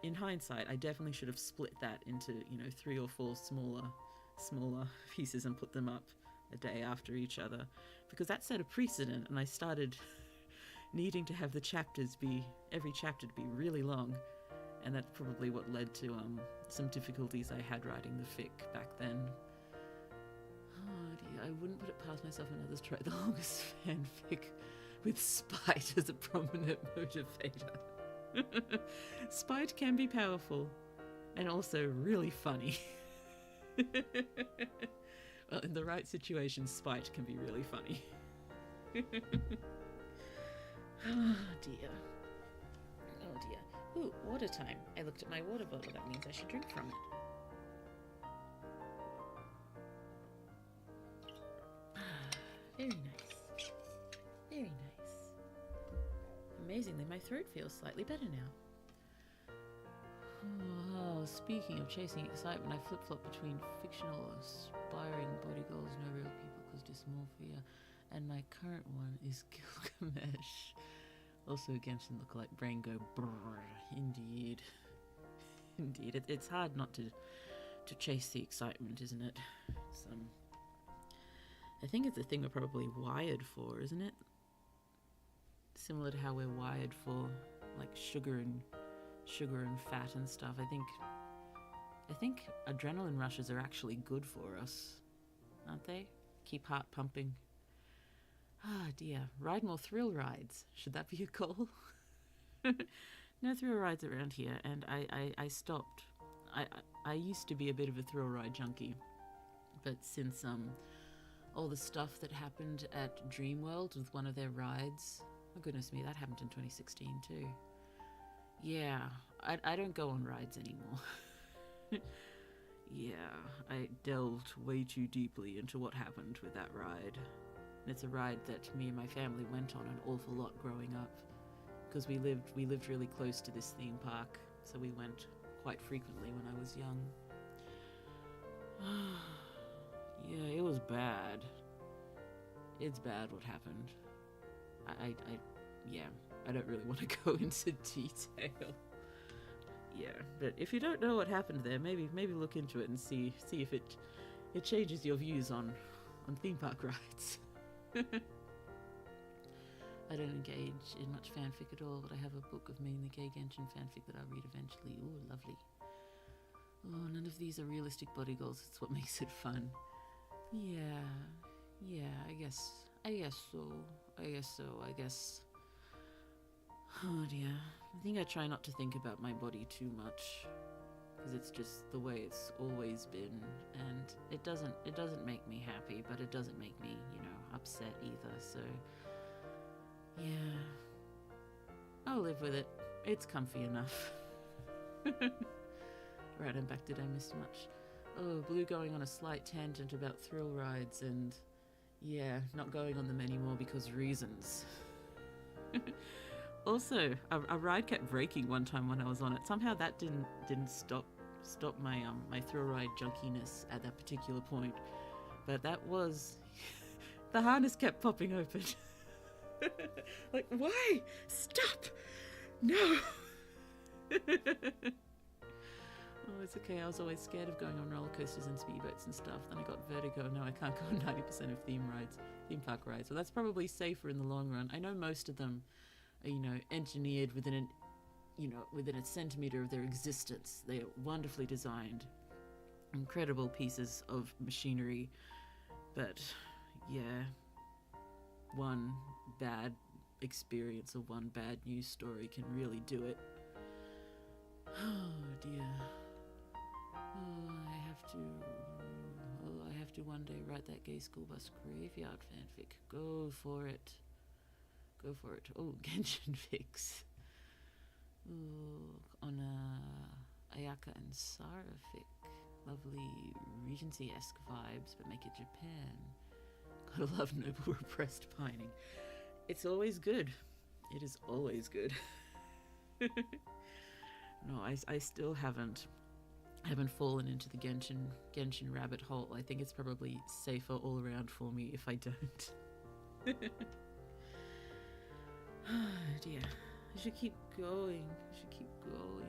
in hindsight, I definitely should have split that into 3 or 4 smaller pieces and put them up a day after each other, because that set a precedent, and I started needing to have every chapter to be really long. And that's probably what led to some difficulties I had writing the fic back then. Oh dear, I wouldn't put it past myself and others to write the longest fanfic with spite as a prominent motivator. Spite can be powerful and also really funny. Well, in the right situation, spite can be really funny. Oh dear. Oh dear. Ooh, water time. I looked at my water bottle. That means I should drink from it. Very nice. Very nice. Amazingly, my throat feels slightly better now. Oh, speaking of chasing excitement, I flip-flop between fictional aspiring body goals, no real people cause dysmorphia, and my current one is Gilgamesh. Also, Genshin look like brain go brrr. Indeed. Indeed. It's hard not to chase the excitement, isn't it? I think it's a thing we're probably wired for, isn't it? Similar to how we're wired for like sugar and fat and stuff. I think adrenaline rushes are actually good for us, aren't they? Keep heart pumping. Ah dear, ride more thrill rides. Should that be a goal? No thrill rides around here, and I stopped. I used to be a bit of a thrill ride junkie, but since all the stuff that happened at Dreamworld with one of their rides, oh goodness me, that happened in 2016 too. Yeah, I don't go on rides anymore. Yeah, I delved way too deeply into what happened with that ride. It's a ride that me and my family went on an awful lot growing up, because we lived really close to this theme park, so we went quite frequently when I was young. Yeah, it was bad. It's bad what happened. I don't really want to go into detail. Yeah, but if you don't know what happened there, maybe look into it and see if it changes your views on theme park rides. I don't engage in much fanfic at all, but I have a book of mainly gay Genshin fanfic that I'll read eventually. Ooh, lovely. Oh, none of these are realistic body goals. It's what makes it fun. Yeah, I guess so. Oh dear. I think I try not to think about my body too much, because it's just the way it's always been, and it doesn't make me happy, but it doesn't make me, upset either, so yeah. I'll live with it. It's comfy enough. Right, I'm back. Did I miss much? Oh, Blue going on a slight tangent about thrill rides, and yeah, not going on them anymore because reasons. Also, a ride kept breaking one time when I was on it. Somehow that didn't stop my my thrill ride junkiness at that particular point. But that was the harness kept popping open. Like, why? Stop! No. Oh, it's okay. I was always scared of going on roller coasters and speedboats and stuff. Then I got vertigo. Now I can't go on 90% of theme park rides. So that's probably safer in the long run. I know most of them are, engineered within a centimeter of their existence. They are wonderfully designed, incredible pieces of machinery. But yeah, one bad experience or one bad news story can really do it. Oh dear. I have to one day write that gay school bus graveyard fanfic. Go for it. Oh, Genshin fics. Ooh, on a Ayaka and Sara fic. Lovely Regency-esque vibes, but make it Japan. Gotta love noble repressed pining. It's always good. It is always good. No, I still haven't fallen into the Genshin rabbit hole. I think it's probably safer all around for me if I don't. Oh dear. I should keep going. Oh,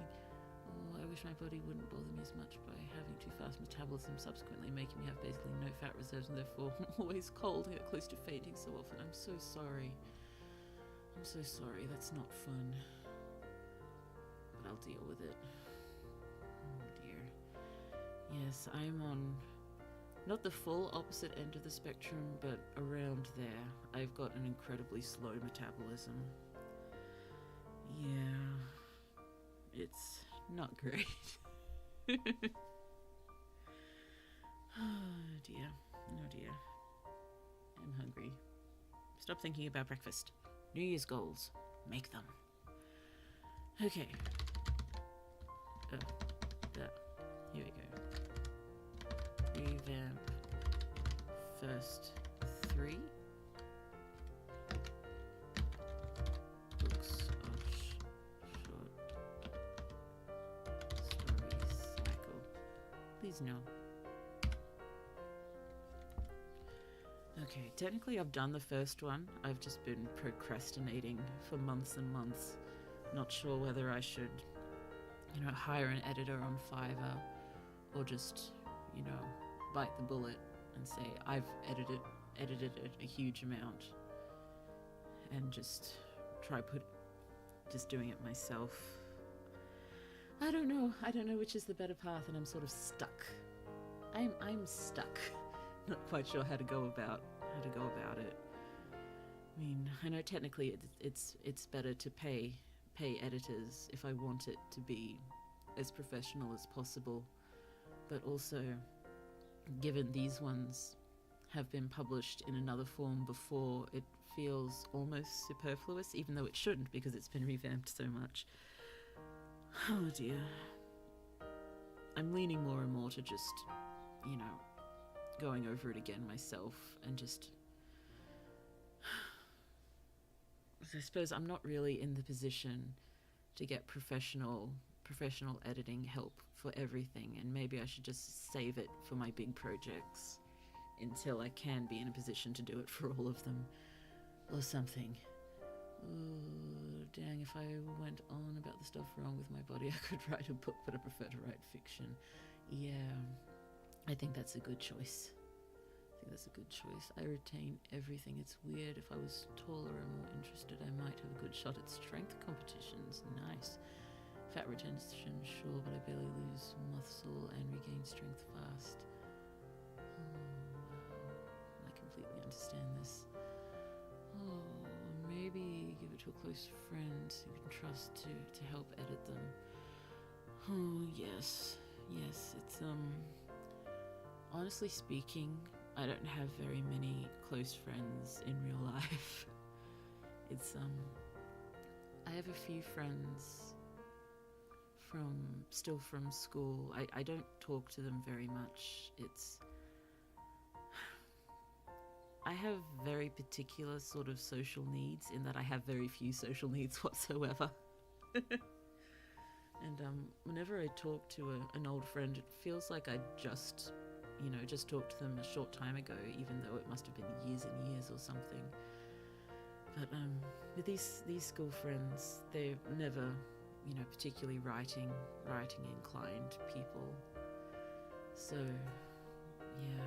I wish my body wouldn't bother me as much by having too fast metabolism, subsequently making me have basically no fat reserves and therefore always cold and get close to fainting so often. I'm so sorry. That's not fun. But I'll deal with it. Oh dear. Yes, I'm on not the full opposite end of the spectrum, but around there. I've got an incredibly slow metabolism. Yeah, it's not great. Oh dear. I'm hungry. Stop thinking about breakfast. New Year's goals. Make them. Okay. Here we go. Revamp first 3 books of short story cycle. Please no. Okay, technically I've done the first one. I've just been procrastinating for months and months. Not sure whether I should, hire an editor on Fiverr or just, bite the bullet and say I've edited a huge amount and just doing it myself. I don't know which is the better path, and I'm sort of stuck. I'm stuck. Not quite sure how to go about it. I mean, I know technically it's better to pay editors if I want it to be as professional as possible, but also given these ones have been published in another form before, it feels almost superfluous, even though it shouldn't because it's been revamped so much. Oh dear. I'm leaning more and more to just, going over it again myself and just... I suppose I'm not really in the position to get professional editing help for everything, and maybe I should just save it for my big projects until I can be in a position to do it for all of them or something. Oh, dang, if I went on about the stuff wrong with my body, I could write a book, but I prefer to write fiction. Yeah, I think that's a good choice. I retain everything. It's weird. If I was taller and more interested, I might have a good shot at strength competitions. Nice. Fat retention, sure, but I barely lose muscle and regain strength fast. I completely understand this. Oh, maybe give it to a close friend you can trust to help edit them. Oh, yes, it's, honestly speaking, I don't have very many close friends in real life. It's, I have a few friends still from school. I don't talk to them very much. I have very particular sort of social needs in that I have very few social needs whatsoever. And whenever I talk to an old friend, it feels like I just talked to them a short time ago, even though it must have been years and years or something. But with these school friends, they're never, particularly writing inclined people. So, yeah.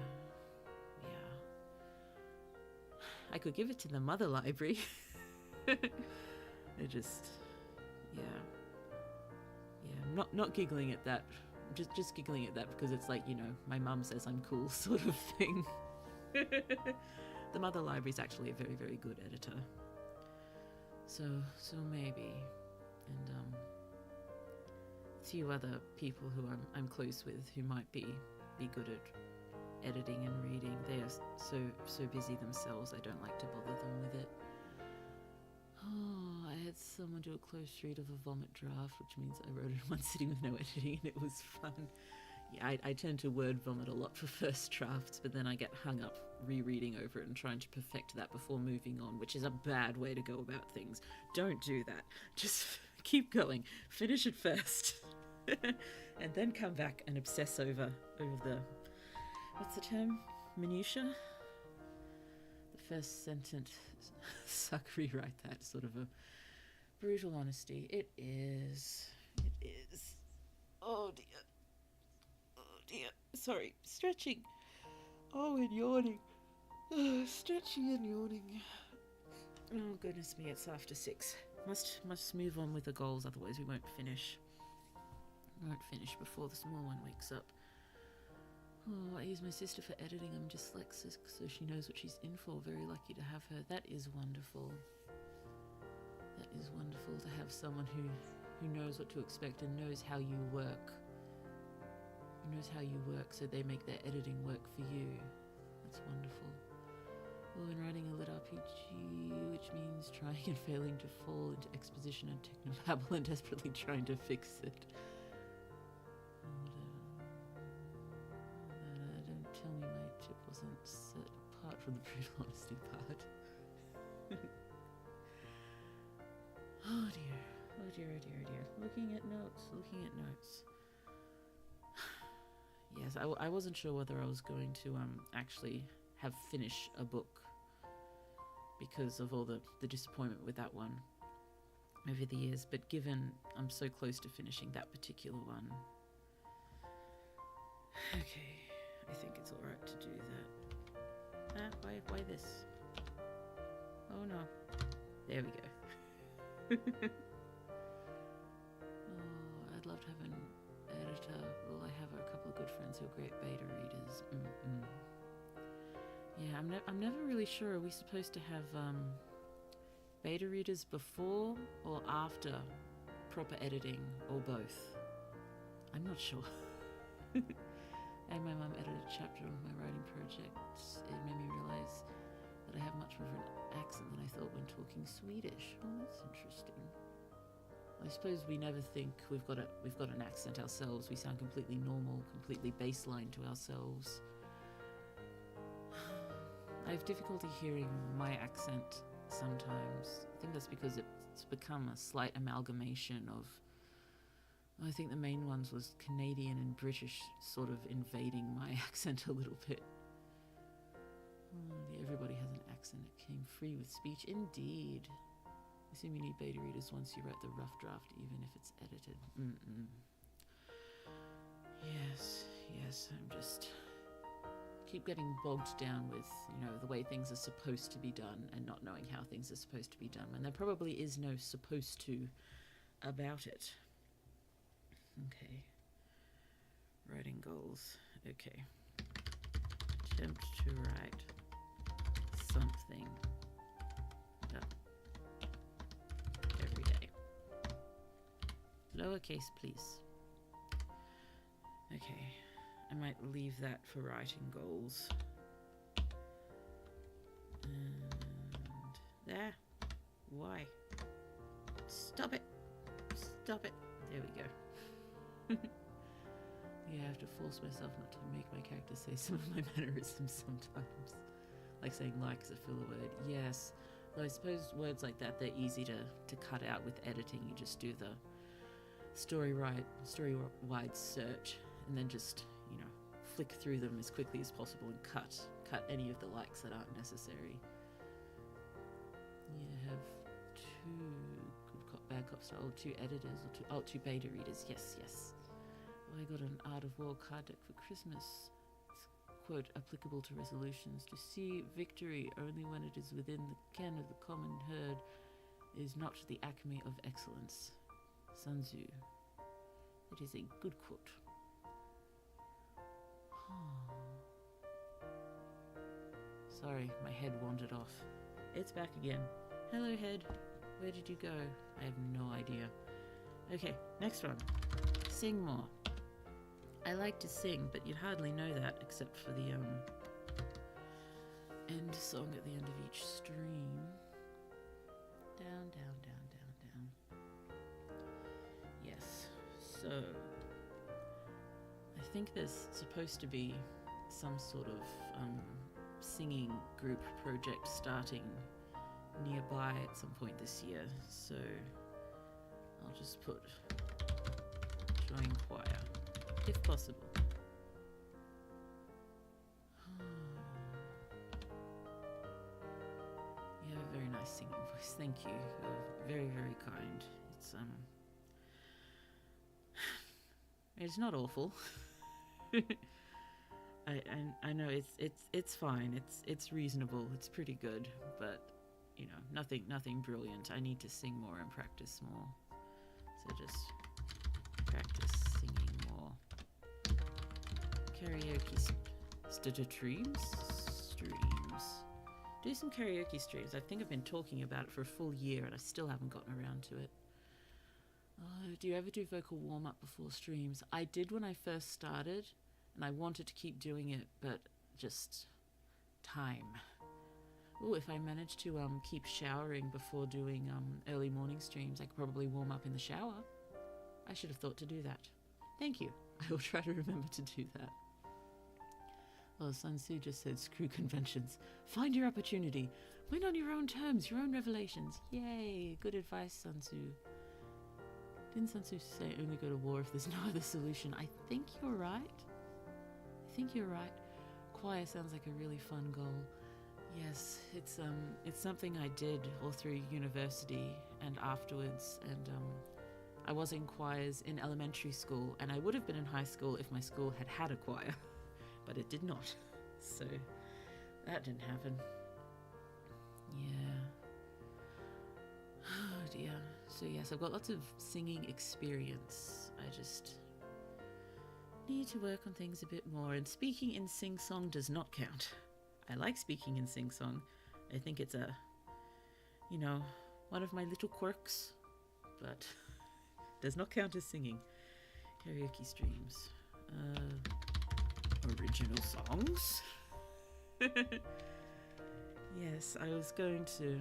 I could give it to the mother library. They're just, not giggling at that. Just giggling at that because it's like, my mum says I'm cool sort of thing. The mother library is actually a very, very good editor. So maybe. And a few other people who I'm close with who might be good at editing and reading. They are so busy themselves, I don't like to bother them with it. Oh, I had someone do a close read of a vomit draft, which means I wrote it in one sitting with no editing, and it was fun. yeah, I tend to word vomit a lot for first drafts, but then I get hung up rereading over it and trying to perfect that before moving on, which is a bad way to go about things. Don't do that. Just keep going. Finish it first. And then come back and obsess over the, what's the term? Minutia? The first sentence. Suck, rewrite that. Sort of a brutal honesty. It is. It is. Oh dear. Oh dear. Sorry. Stretching. Oh, and yawning. Stretching and yawning. Oh goodness me, it's after 6. Must move on with the goals, otherwise we won't finish. We won't finish before the small one wakes up. Oh, I use my sister for editing. I'm dyslexic, so she knows what she's in for. Very lucky to have her. That is wonderful. That is wonderful to have someone who knows what to expect and knows how you work. Who knows how you work, so they make their editing work for you. That's wonderful. Oh, and writing a lit RPG, which means trying and failing to fall into exposition and technobabble and desperately trying to fix it. Don't tell me my tip wasn't set apart from the brutal honesty part. Oh dear, oh dear, oh dear, oh dear. Looking at notes. Yes, I wasn't sure whether I was going to actually have finish a book because of all the disappointment with that one over the years, but given I'm so close to finishing that particular one, okay, I think it's alright to do that. Why this? Oh no. There we go. Oh, I'd love to have an editor. Well, I have a couple of good friends who are great beta readers. Yeah, I'm never really sure. Are we supposed to have beta readers before or after proper editing, or both? I'm not sure. And my mum edited a chapter of my writing project. It made me realise that I have much more of an accent than I thought when talking Swedish. Oh, that's interesting. I suppose we never think we've got an accent ourselves. We sound completely normal, completely baseline to ourselves. I have difficulty hearing my accent sometimes. I think that's because it's become a slight amalgamation of, I think the main ones was Canadian and British sort of invading my accent a little bit. Oh, everybody has an accent. It came free with speech. Indeed. I assume you need beta readers once you write the rough draft, even if it's edited. Yes, I'm just keep getting bogged down with, the way things are supposed to be done and not knowing how things are supposed to be done, when there probably is no supposed to about it. Okay. Writing goals. Okay. Attempt to write something every day. Lowercase, please. Okay. I might leave that for writing goals. And there. Why? Stop it. Stop it. There we go. Yeah, I have to force myself not to make my character say some of my mannerisms sometimes. Like saying like as a filler word. Yes. Though I suppose words like that, they're easy to cut out with editing. You just do the story-wide search and then just, flick through them as quickly as possible and cut any of the likes that aren't necessary. Yeah, I have two good cop, bad cop style, 2 editors, or 2 beta readers. Yes. Oh, I got an Art of War card deck for Christmas. It's, quote, applicable to resolutions. To see victory only when it is within the ken of the common herd is not the acme of excellence. Sun Tzu. It is a good quote. Sorry, my head wandered off. It's back again. Hello, head. Where did you go? I have no idea. Okay, next one. Sing more. I like to sing, but you'd hardly know that except for the end song at the end of each stream. Down, down, down, down, down. Yes, so I think there's supposed to be some sort of singing group project starting nearby at some point this year, so I'll just put join choir, if possible. You have a very nice singing voice, thank you. You're very, very kind. It's not awful. I know it's fine. It's reasonable. It's pretty good, but you know, nothing brilliant. I need to sing more and practice more. So just practice singing more. Karaoke streams. Do some karaoke streams. I think I've been talking about it for a full year and I still haven't gotten around to it. Do you ever do vocal warm-up before streams? I did when I first started, and I wanted to keep doing it, but just time. Oh, if I managed to keep showering before doing early morning streams, I could probably warm up in the shower. I should have thought to do that. Thank you. I will try to remember to do that. Oh, Sun Tzu just said, screw conventions. Find your opportunity. Win on your own terms, your own revelations. Yay, good advice, Sun Tzu. Didn't Sun Tzu say only go to war if there's no other solution? I think you're right. Choir sounds like a really fun goal. Yes, it's something I did all through university and afterwards, and I was in choirs in elementary school, and I would have been in high school if my school had had a choir, but it did not. So that didn't happen. Yeah. Oh dear. So yes, I've got lots of singing experience. I just need to work on things a bit more, and speaking in sing-song does not count. I like speaking in sing-song. I think it's one of my little quirks, but does not count as singing. Karaoke streams. Original songs? Yes, I was going to...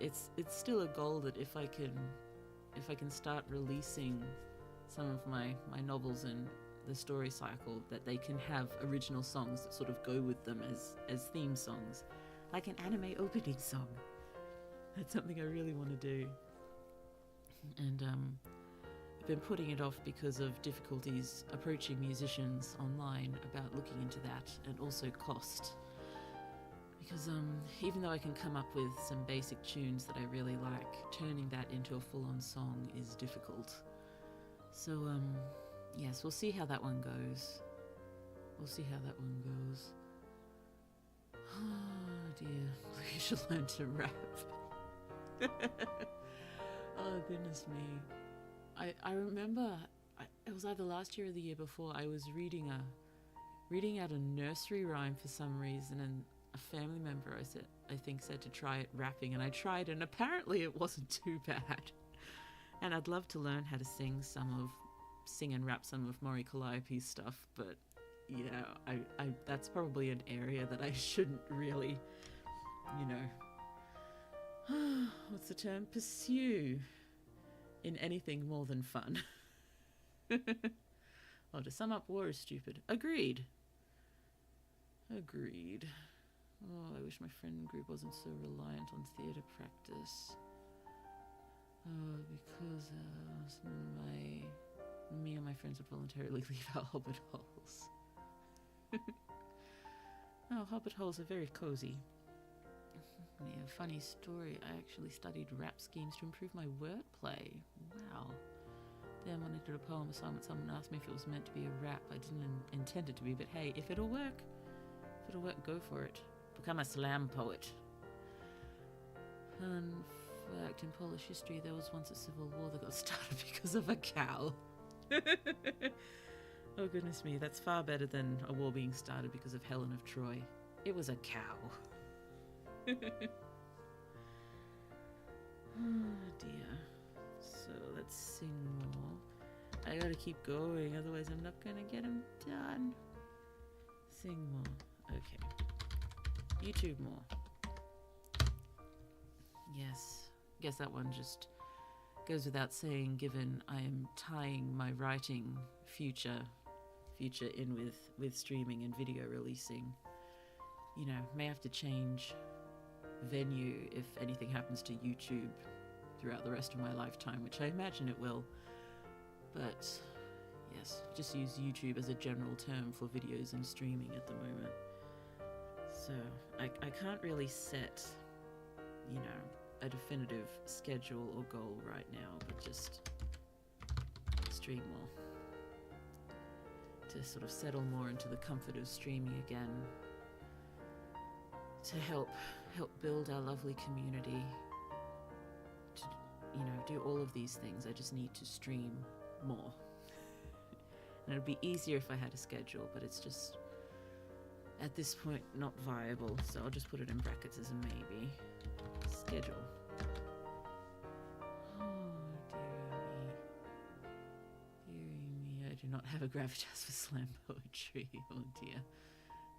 It's still a goal that if I can start releasing some of my novels in the story cycle, that they can have original songs that sort of go with them as theme songs, like an anime opening song. That's something I really want to do. And I've been putting it off because of difficulties approaching musicians online about looking into that, and also cost. Because even though I can come up with some basic tunes that I really like, turning that into a full-on song is difficult. So, yes, we'll see how that one goes. Oh dear, we should learn to rap. Oh goodness me. I remember, it was either last year or the year before, I was reading out a nursery rhyme for some reason, and a family member I think said to try it rapping, and I tried, and apparently it wasn't too bad. And I'd love to learn how to sing and rap some of Maury Calliope's stuff, but yeah, I that's probably an area that I shouldn't really, what's the term? Pursue in anything more than fun. Well, to sum up, war is stupid. Agreed. Oh, I wish my friend group wasn't so reliant on theatre practice. Because me and my friends would voluntarily leave our hobbit holes. Oh, hobbit holes are very cozy. Yeah, funny story. I actually studied rap schemes to improve my wordplay. Wow. Then when I did a poem assignment, someone asked me if it was meant to be a rap. I didn't intend it to be, but hey, if it'll work, go for it. Become a slam poet. Fun fact, in Polish history, there was once a civil war that got started because of a cow. Oh goodness me, that's far better than a war being started because of Helen of Troy. It was a cow. Oh dear. So let's sing more. I gotta keep going, otherwise I'm not gonna get them done. Sing more. Okay. YouTube more. Yes. Guess that one just goes without saying, given I am tying my writing future future in with streaming and video releasing. You know, may have to change venue if anything happens to YouTube throughout the rest of my lifetime, which I imagine it will. But yes, just use YouTube as a general term for videos and streaming at the moment. So I can't really set, you know, a definitive schedule or goal right now, but just stream more. To sort of settle more into the comfort of streaming again. To help build our lovely community. To, you know, do all of these things, I just need to stream more. And it'd be easier if I had a schedule, but it's just, at this point, not viable. So I'll just put it in brackets as a maybe. Schedule. Oh, dear me. I do not have a gravitas for slam poetry. Oh dear.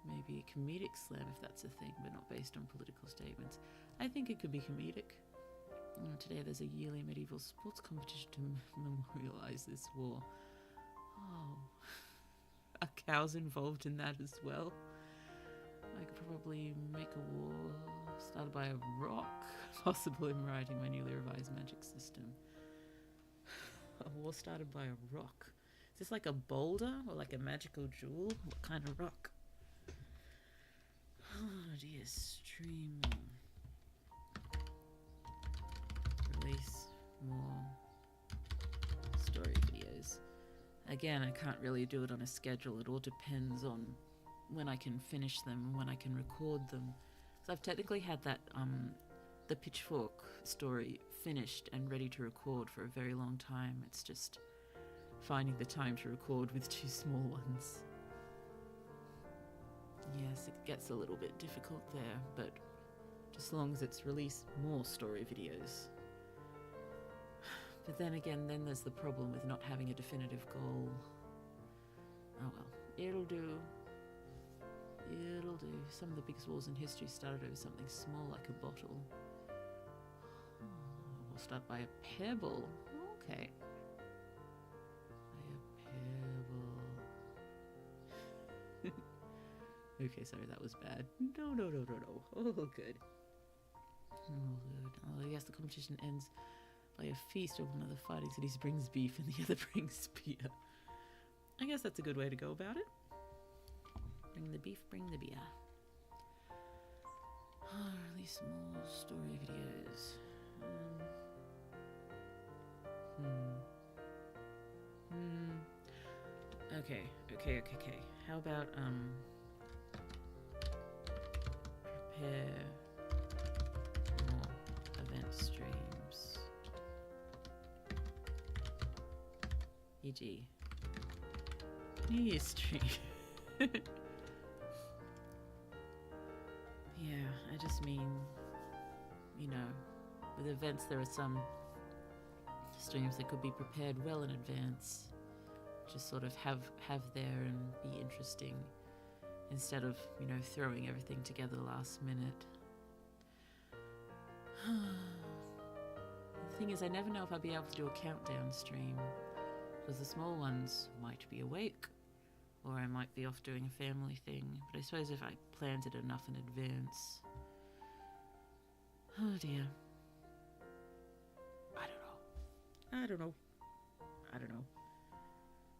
Maybe a comedic slam if that's a thing, but not based on political statements. I think it could be comedic. Today there's a yearly medieval sports competition to memorialize this war. Oh, are cows involved in that as well? I could probably make a war started by a rock, possible in writing my newly revised magic system. A war started by a rock. Is this like a boulder or like a magical jewel? What kind of rock? Oh dear, stream more. Release more story videos. Again, I can't really do it on a schedule. It all depends on when I can finish them and when I can record them. So I've technically had that the Pitchfork story finished and ready to record for a very long time. It's just finding the time to record with 2 small ones. Yes, it gets a little bit difficult there, but just as long as it's released more story videos. But then again, then there's the problem with not having a definitive goal. Oh well, it'll do. It'll do. Some of the biggest wars in history started over something small like a bottle. We'll start by a pebble. Okay. By a pebble. Okay, sorry, that was bad. No. Oh, good. Oh, good. Oh, yes, the competition ends by a feast of one of the fighting cities brings beef and the other brings beer. I guess that's a good way to go about it. Bring the beef, bring the beer. Release more story videos. Okay. How about, prepare more event streams. E.g. New Year's stream. Yeah, I just mean, you know, with events there are some streams that could be prepared well in advance. Just sort of have there and be interesting instead of, you know, throwing everything together last minute. The thing is, I never know if I'll be able to do a countdown stream because the small ones might be awake or I might be off doing a family thing, but I suppose if I planned it enough in advance. Oh dear. I don't know.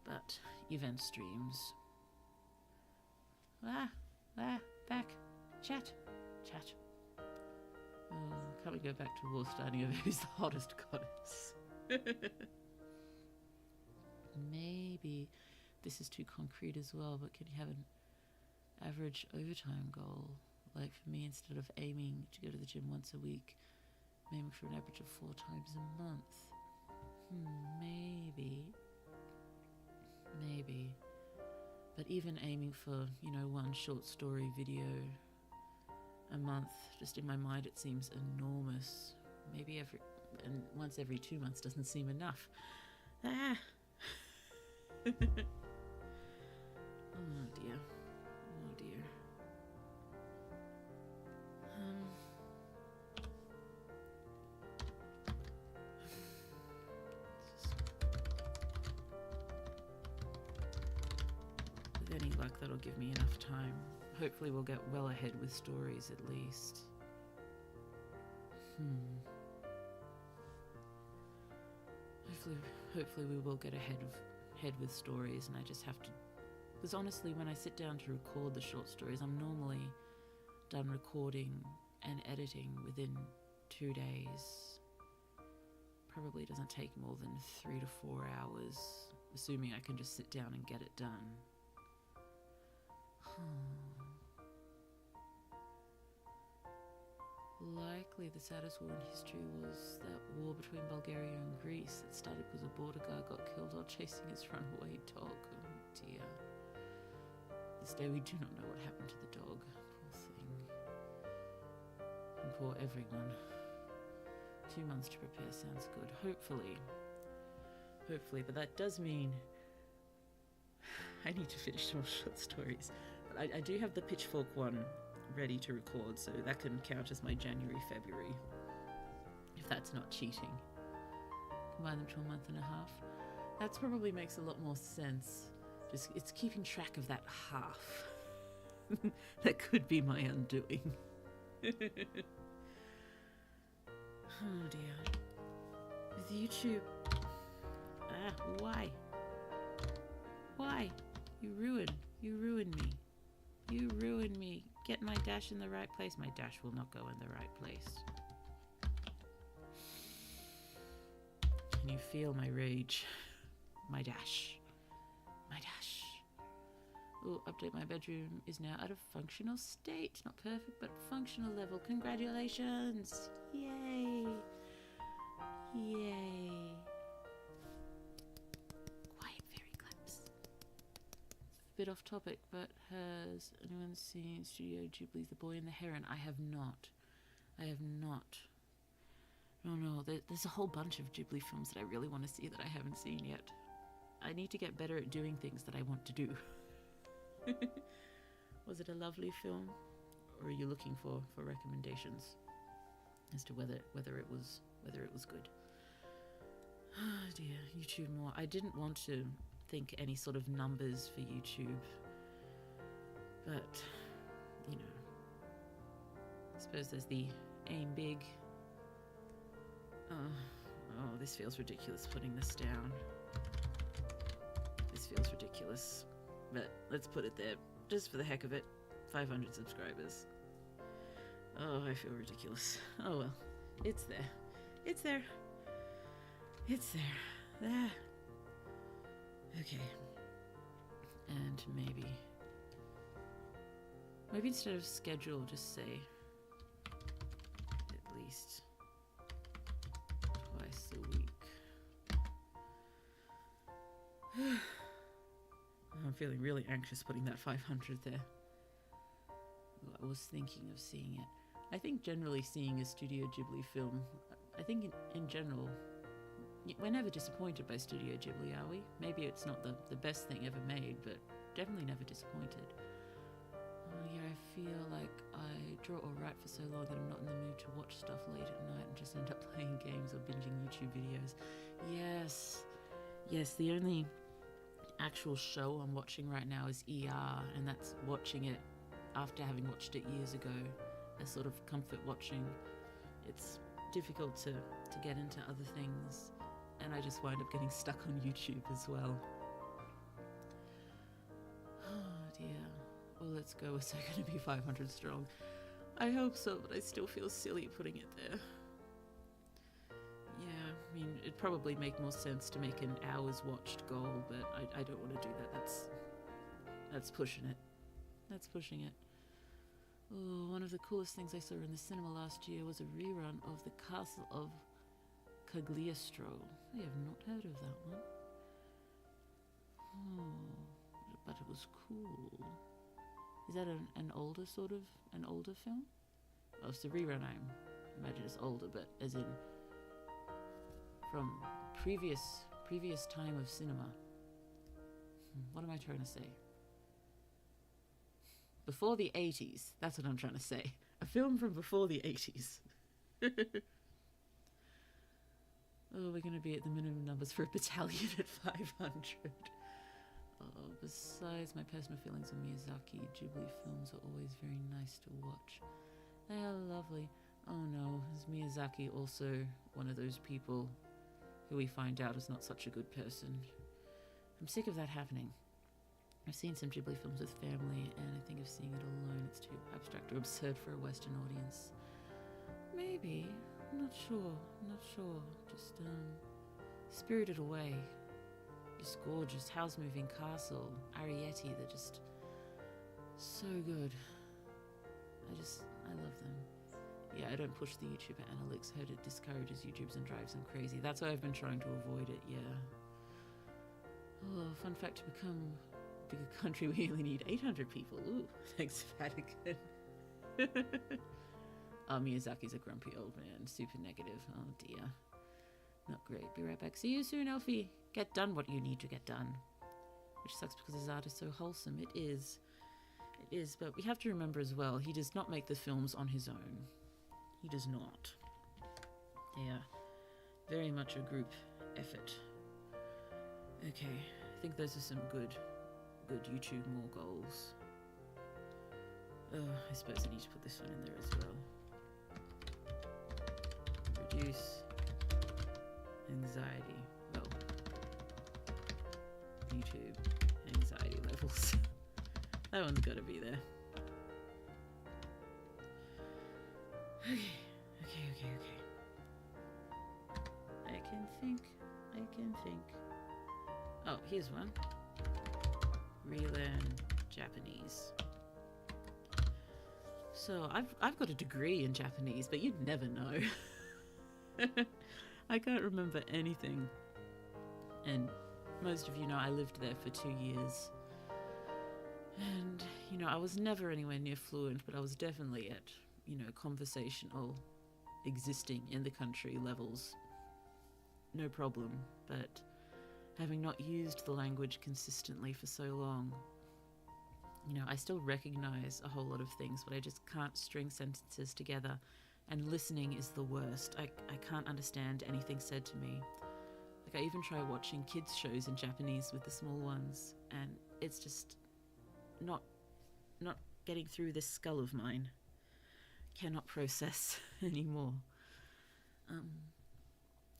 But event streams. Back. Chat. Can't we go back to war starting over who's the hottest goddess? Maybe this is too concrete as well, but can you have an average overtime goal? Like for me, instead of aiming to go to the gym once a week, I'm aiming for an average of 4 times a month. Maybe. But even aiming for, you know, 1 short story video a month, just in my mind it seems enormous. Maybe once every 2 months doesn't seem enough. Oh dear. With any luck, that'll give me enough time. Hopefully we'll get well ahead with stories at least. Hopefully we will get ahead with stories, and I just have to... Because honestly, when I sit down to record the short stories, I'm normally done recording and editing within 2 days. Probably doesn't take more than 3 to 4 hours, assuming I can just sit down and get it done. Likely the saddest war in history was that war between Bulgaria and Greece. It started because a border guard got killed while chasing his runaway dog. Oh dear. This day we do not know what happened to the dog. Poor thing. And poor everyone. 2 months to prepare sounds good. Hopefully, but that does mean I need to finish more short stories. But I do have the Pitchfork one ready to record, so that can count as my January, February, if that's not cheating. Combine them to a month and a half. That probably makes a lot more sense. Just, it's keeping track of that half. That could be my undoing. Oh dear. With YouTube... why? Why? You ruined me. You ruined me. Get my dash in the right place. My dash will not go in the right place. Can you feel my rage? My dash. My dash. Oh, update, my bedroom is now at a functional state. Not perfect, but functional level. Congratulations. Yay. Yay. Quiet fairy claps. Bit off topic, but has anyone seen Studio Ghibli's The Boy and the Heron? I have not. No, there's a whole bunch of Ghibli films that I really want to see that I haven't seen yet. I need to get better at doing things that I want to do. Was it a lovely film? Or are you looking for recommendations as to whether it was good? Oh dear, YouTube more. I didn't want to think any sort of numbers for YouTube, but you know, I suppose there's the aim big. Oh, this feels ridiculous putting this down. This feels ridiculous, but let's put it there just for the heck of it. 500 subscribers. Oh, I feel ridiculous. Oh well, it's there. It's there. It's there. There. Okay. And maybe instead of schedule, just say at least twice a week. I'm feeling really anxious putting that 500 there. I was thinking of seeing it. I think generally seeing a Studio Ghibli film, I think in general, we're never disappointed by Studio Ghibli, are we? Maybe it's not the best thing ever made, but definitely never disappointed. Oh yeah, I feel like I draw or write for so long that I'm not in the mood to watch stuff late at night and just end up playing games or binging YouTube videos. Yes, the only actual show I'm watching right now is ER, and that's watching it after having watched it years ago as sort of comfort watching. It's difficult to get into other things, and I just wind up getting stuck on YouTube as well. Oh dear. Well, let's go. Is it going to be 500 strong? I hope so, but I still feel silly putting it there. Yeah, I mean, it'd probably make more sense to make an hours watched goal, but I don't want to do that. That's pushing it. That's pushing it. Oh, one of the coolest things I saw in the cinema last year was a rerun of The Castle of Cagliostro. I have not heard of that one. Oh, but it was cool. Is that an older film? Oh, it's a rerun. I imagine it's older, but as in from previous time of cinema. What am I trying to say? Before the 80s. That's what I'm trying to say. A film from before the 80s. Oh, we're going to be at the minimum numbers for a battalion at 500. Oh besides my personal feelings on Miyazaki, Ghibli films are always very nice to watch. They are lovely. Oh no, is Miyazaki also one of those people who we find out is not such a good person? I'm sick of that happening. I've seen some Ghibli films with family, and I think of seeing it alone. It's too abstract or absurd for a Western audience. Maybe. I'm not sure. Just, Spirited Away. Just gorgeous. Howl's Moving Castle. Arrietty. They're just so good. I love them. Yeah, I don't push the YouTuber analytics. Heard it discourages YouTubers and drives them crazy. That's why I've been trying to avoid it, yeah. Oh, fun fact, to become a bigger country, we only need 800 people. Ooh, thanks, Vatican. Oh, Miyazaki's a grumpy old man. Super negative. Oh, dear. Not great. Be right back. See you soon, Elfie. Get done what you need to get done. Which sucks because his art is so wholesome. It is. It is, but we have to remember as well, he does not make the films on his own. He does not. They are very much a group effort. Okay, I think those are some good YouTube more goals. Oh, I suppose I need to put this one in there as well. Reduce anxiety. Well, YouTube anxiety levels. That one's got to be there. Okay. I can think. Oh, here's one. Relearn Japanese. So I've got a degree in Japanese, but you'd never know. I can't remember anything. And most of you know I lived there for 2 years. And, you know, I was never anywhere near fluent, but I was definitely at, you know, conversational, existing in the country levels. No problem. But having not used the language consistently for so long, you know, I still recognize a whole lot of things, but I just can't string sentences together. And listening is the worst. I can't understand anything said to me. Like, I even try watching kids' shows in Japanese with the small ones, and it's just not getting through this skull of mine. Cannot process anymore.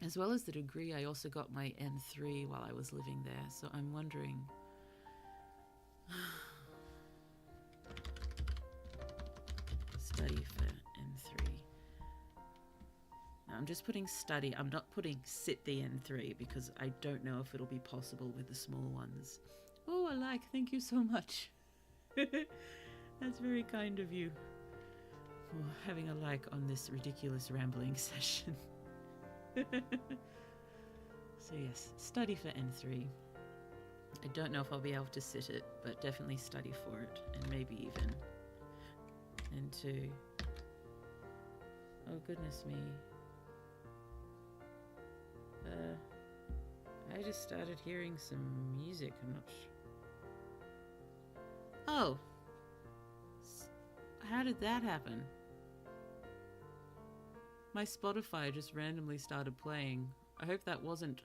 As well as the degree, I also got my N3 while I was living there, so I'm wondering... Study for N3. Now, I'm just putting study. I'm not putting sit the N3 because I don't know if it'll be possible with the small ones. Oh, I like. Thank you so much. That's very kind of you for having a like on this ridiculous rambling session. So yes, study for N3. I don't know if I'll be able to sit it, but definitely study for it, and maybe even N2. Oh goodness me. I just started hearing some music. I'm not sure. Oh, how did that happen? My Spotify just randomly started playing. I hope that wasn't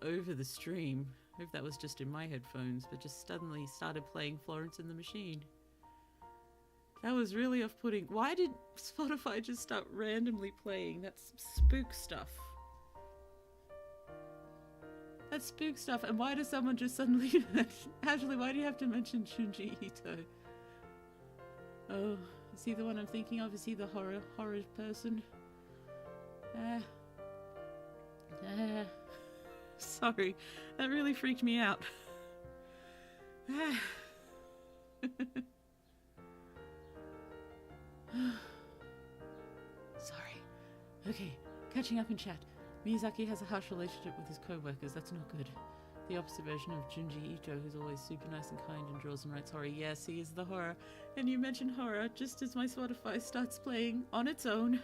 over the stream. I hope that was just in my headphones, but just suddenly started playing Florence and the Machine. That was really off-putting. Why did Spotify just start randomly playing? That's spook stuff. That's spook stuff. And why does someone just suddenly... Ashley, why do you have to mention Junji Ito? Oh, is he the one I'm thinking of? Is he the horror person? Sorry, that really freaked me out. Sorry. Okay, catching up in chat. Miyazaki has a harsh relationship with his co-workers. That's not good. The opposite version of Junji Ito, who's always super nice and kind and draws and writes horror. Yes, he is the horror. And you mentioned horror just as my Spotify starts playing on its own.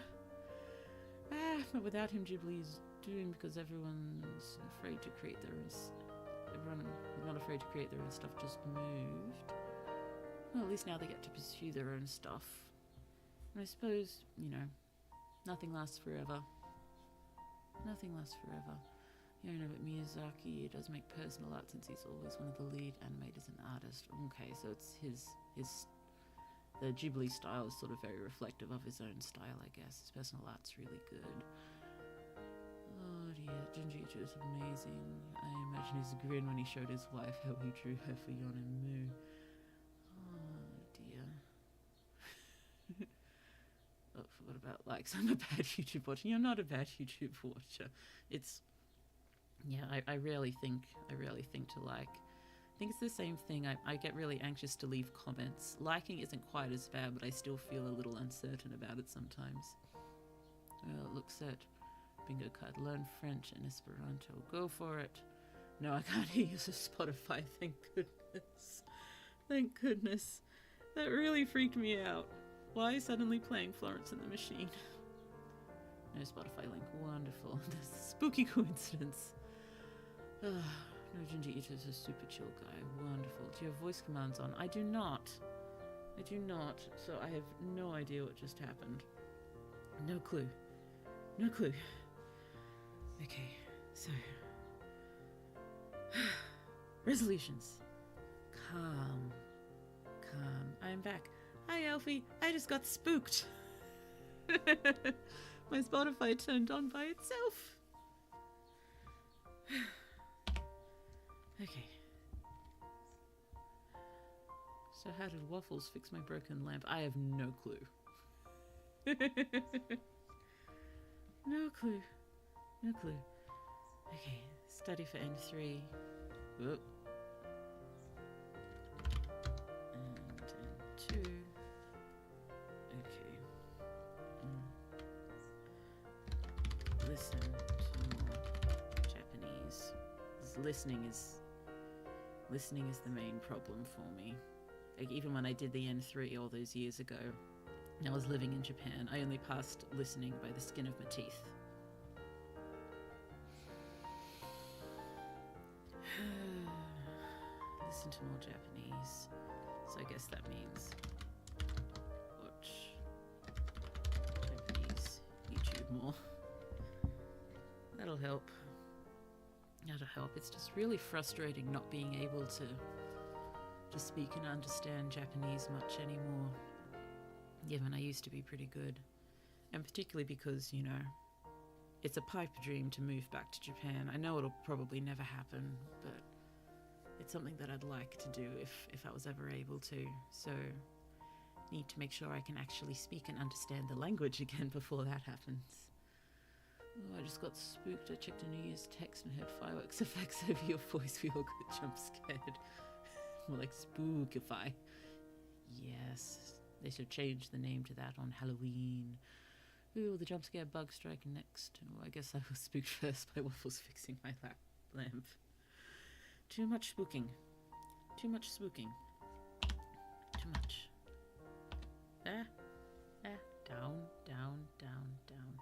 But without him, Ghibli's doomed because everyone's afraid to create their own... Everyone is not afraid to create their own stuff, just moved. Well, at least now they get to pursue their own stuff. And I suppose, you know, nothing lasts forever. Nothing lasts forever. You know, but Miyazaki does make personal art since he's always one of the lead animators and artists. Okay, so it's the Ghibli style is sort of very reflective of his own style, I guess. His personal art's really good. Oh dear, Junji Ito is amazing. I imagine his grin when he showed his wife how he drew her for Yon and Mu. Oh dear. Oh, what about likes? I'm a bad YouTube watcher. You're not a bad YouTube watcher. It's yeah, I rarely think to like. I think it's the same thing. I get really anxious to leave comments. Liking isn't quite as bad, but I still feel a little uncertain about it sometimes. Well, it looks at bingo card. Learn French and Esperanto. Go for it. No, I can't hear you, so Spotify. Thank goodness. Thank goodness. That really freaked me out. Why suddenly playing Florence and the Machine? No Spotify link. Wonderful. That's a spooky coincidence. No, Junji Ito is a super chill guy. Wonderful. Do you have voice commands on? I do not. I do not. So I have no idea what just happened. No clue. No clue. Okay, so resolutions. Calm. I am back. Hi, Alfie. I just got spooked. My Spotify turned on by itself. Okay. So how did Waffles fix my broken lamp? I have no clue. No clue. No clue. Okay, study for N3. Whoop. And N2. Okay. Listen to more Japanese. Listening is the main problem for me. Like, even when I did the N3 all those years ago, and I was living in Japan, I only passed listening by the skin of my teeth. Listen to more Japanese. So I guess that means watch Japanese YouTube more. That'll help. That'll help. It's just really frustrating not being able to speak and understand Japanese much anymore. Given I used to be pretty good. And particularly because, you know, it's a pipe dream to move back to Japan. I know it'll probably never happen, but it's something that I'd like to do if I was ever able to. So, need to make sure I can actually speak and understand the language again before that happens. Oh, I just got spooked. I checked a New Year's text and heard fireworks effects over your voice. We all got jump scared. More like spookify. Yes. They should change the name to that on Halloween. Ooh, the jump scare bug strike next. Oh, I guess I was spooked first by Waffles fixing my lamp. Too much spooking. Too much spooking. Too much. Down, down, down, down.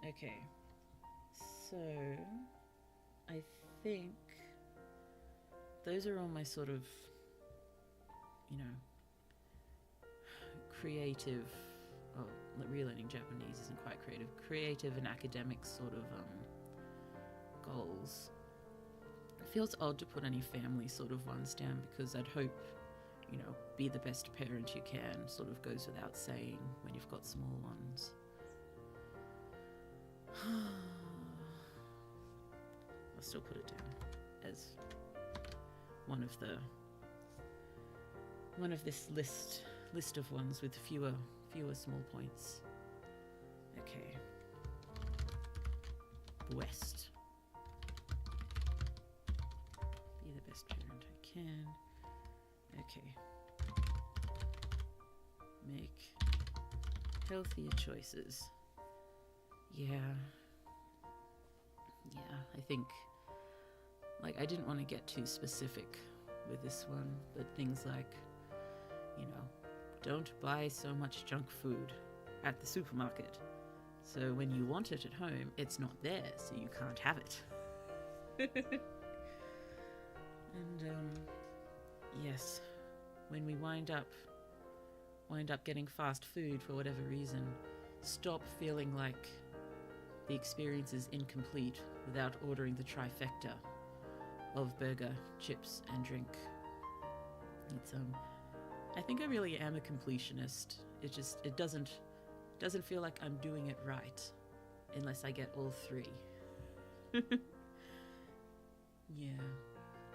Okay. So, I think those are all my sort of, you know, creative, well, relearning Japanese isn't quite creative, creative and academic sort of goals. It feels odd to put any family sort of ones down because I'd hope, you know, be the best parent you can sort of goes without saying when you've got small ones. I'll still put it down as one of this list of ones with fewer small points. Okay. West. Be the best parent I can. Okay. Make healthier choices. Yeah, I think, like, I didn't want to get too specific with this one, but things like, you know, don't buy so much junk food at the supermarket. So when you want it at home, it's not there, so you can't have it. And, yes, when we wind up getting fast food for whatever reason, stop feeling like the experience is incomplete without ordering the trifecta of burger, chips, and drink. It's I think I really am a completionist. It doesn't feel like I'm doing it right unless I get all three. Yeah.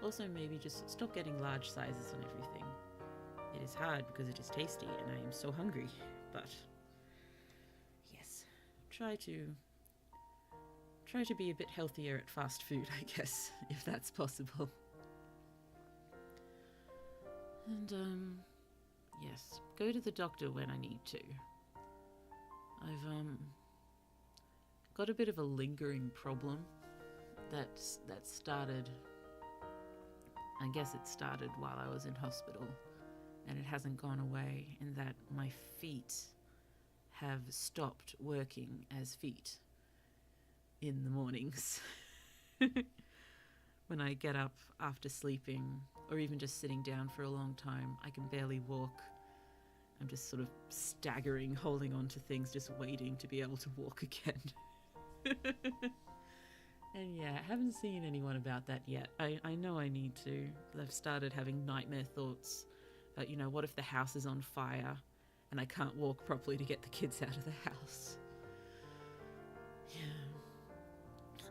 Also, maybe just stop getting large sizes on everything. It is hard because it is tasty and I am so hungry, but yes, try to be a bit healthier at fast food, I guess, if that's possible. And yes, go to the doctor when I need to. I've got a bit of a lingering problem that started, I guess it started while I was in hospital, and it hasn't gone away, in that my feet have stopped working as feet in the mornings. When I get up after sleeping, or even just sitting down for a long time, I can barely walk. I'm just sort of staggering, holding on to things, just waiting to be able to walk again. And yeah, I haven't seen anyone about that yet. I know I need to. I've started having nightmare thoughts about, what if the house is on fire and I can't walk properly to get the kids out of the house. Yeah.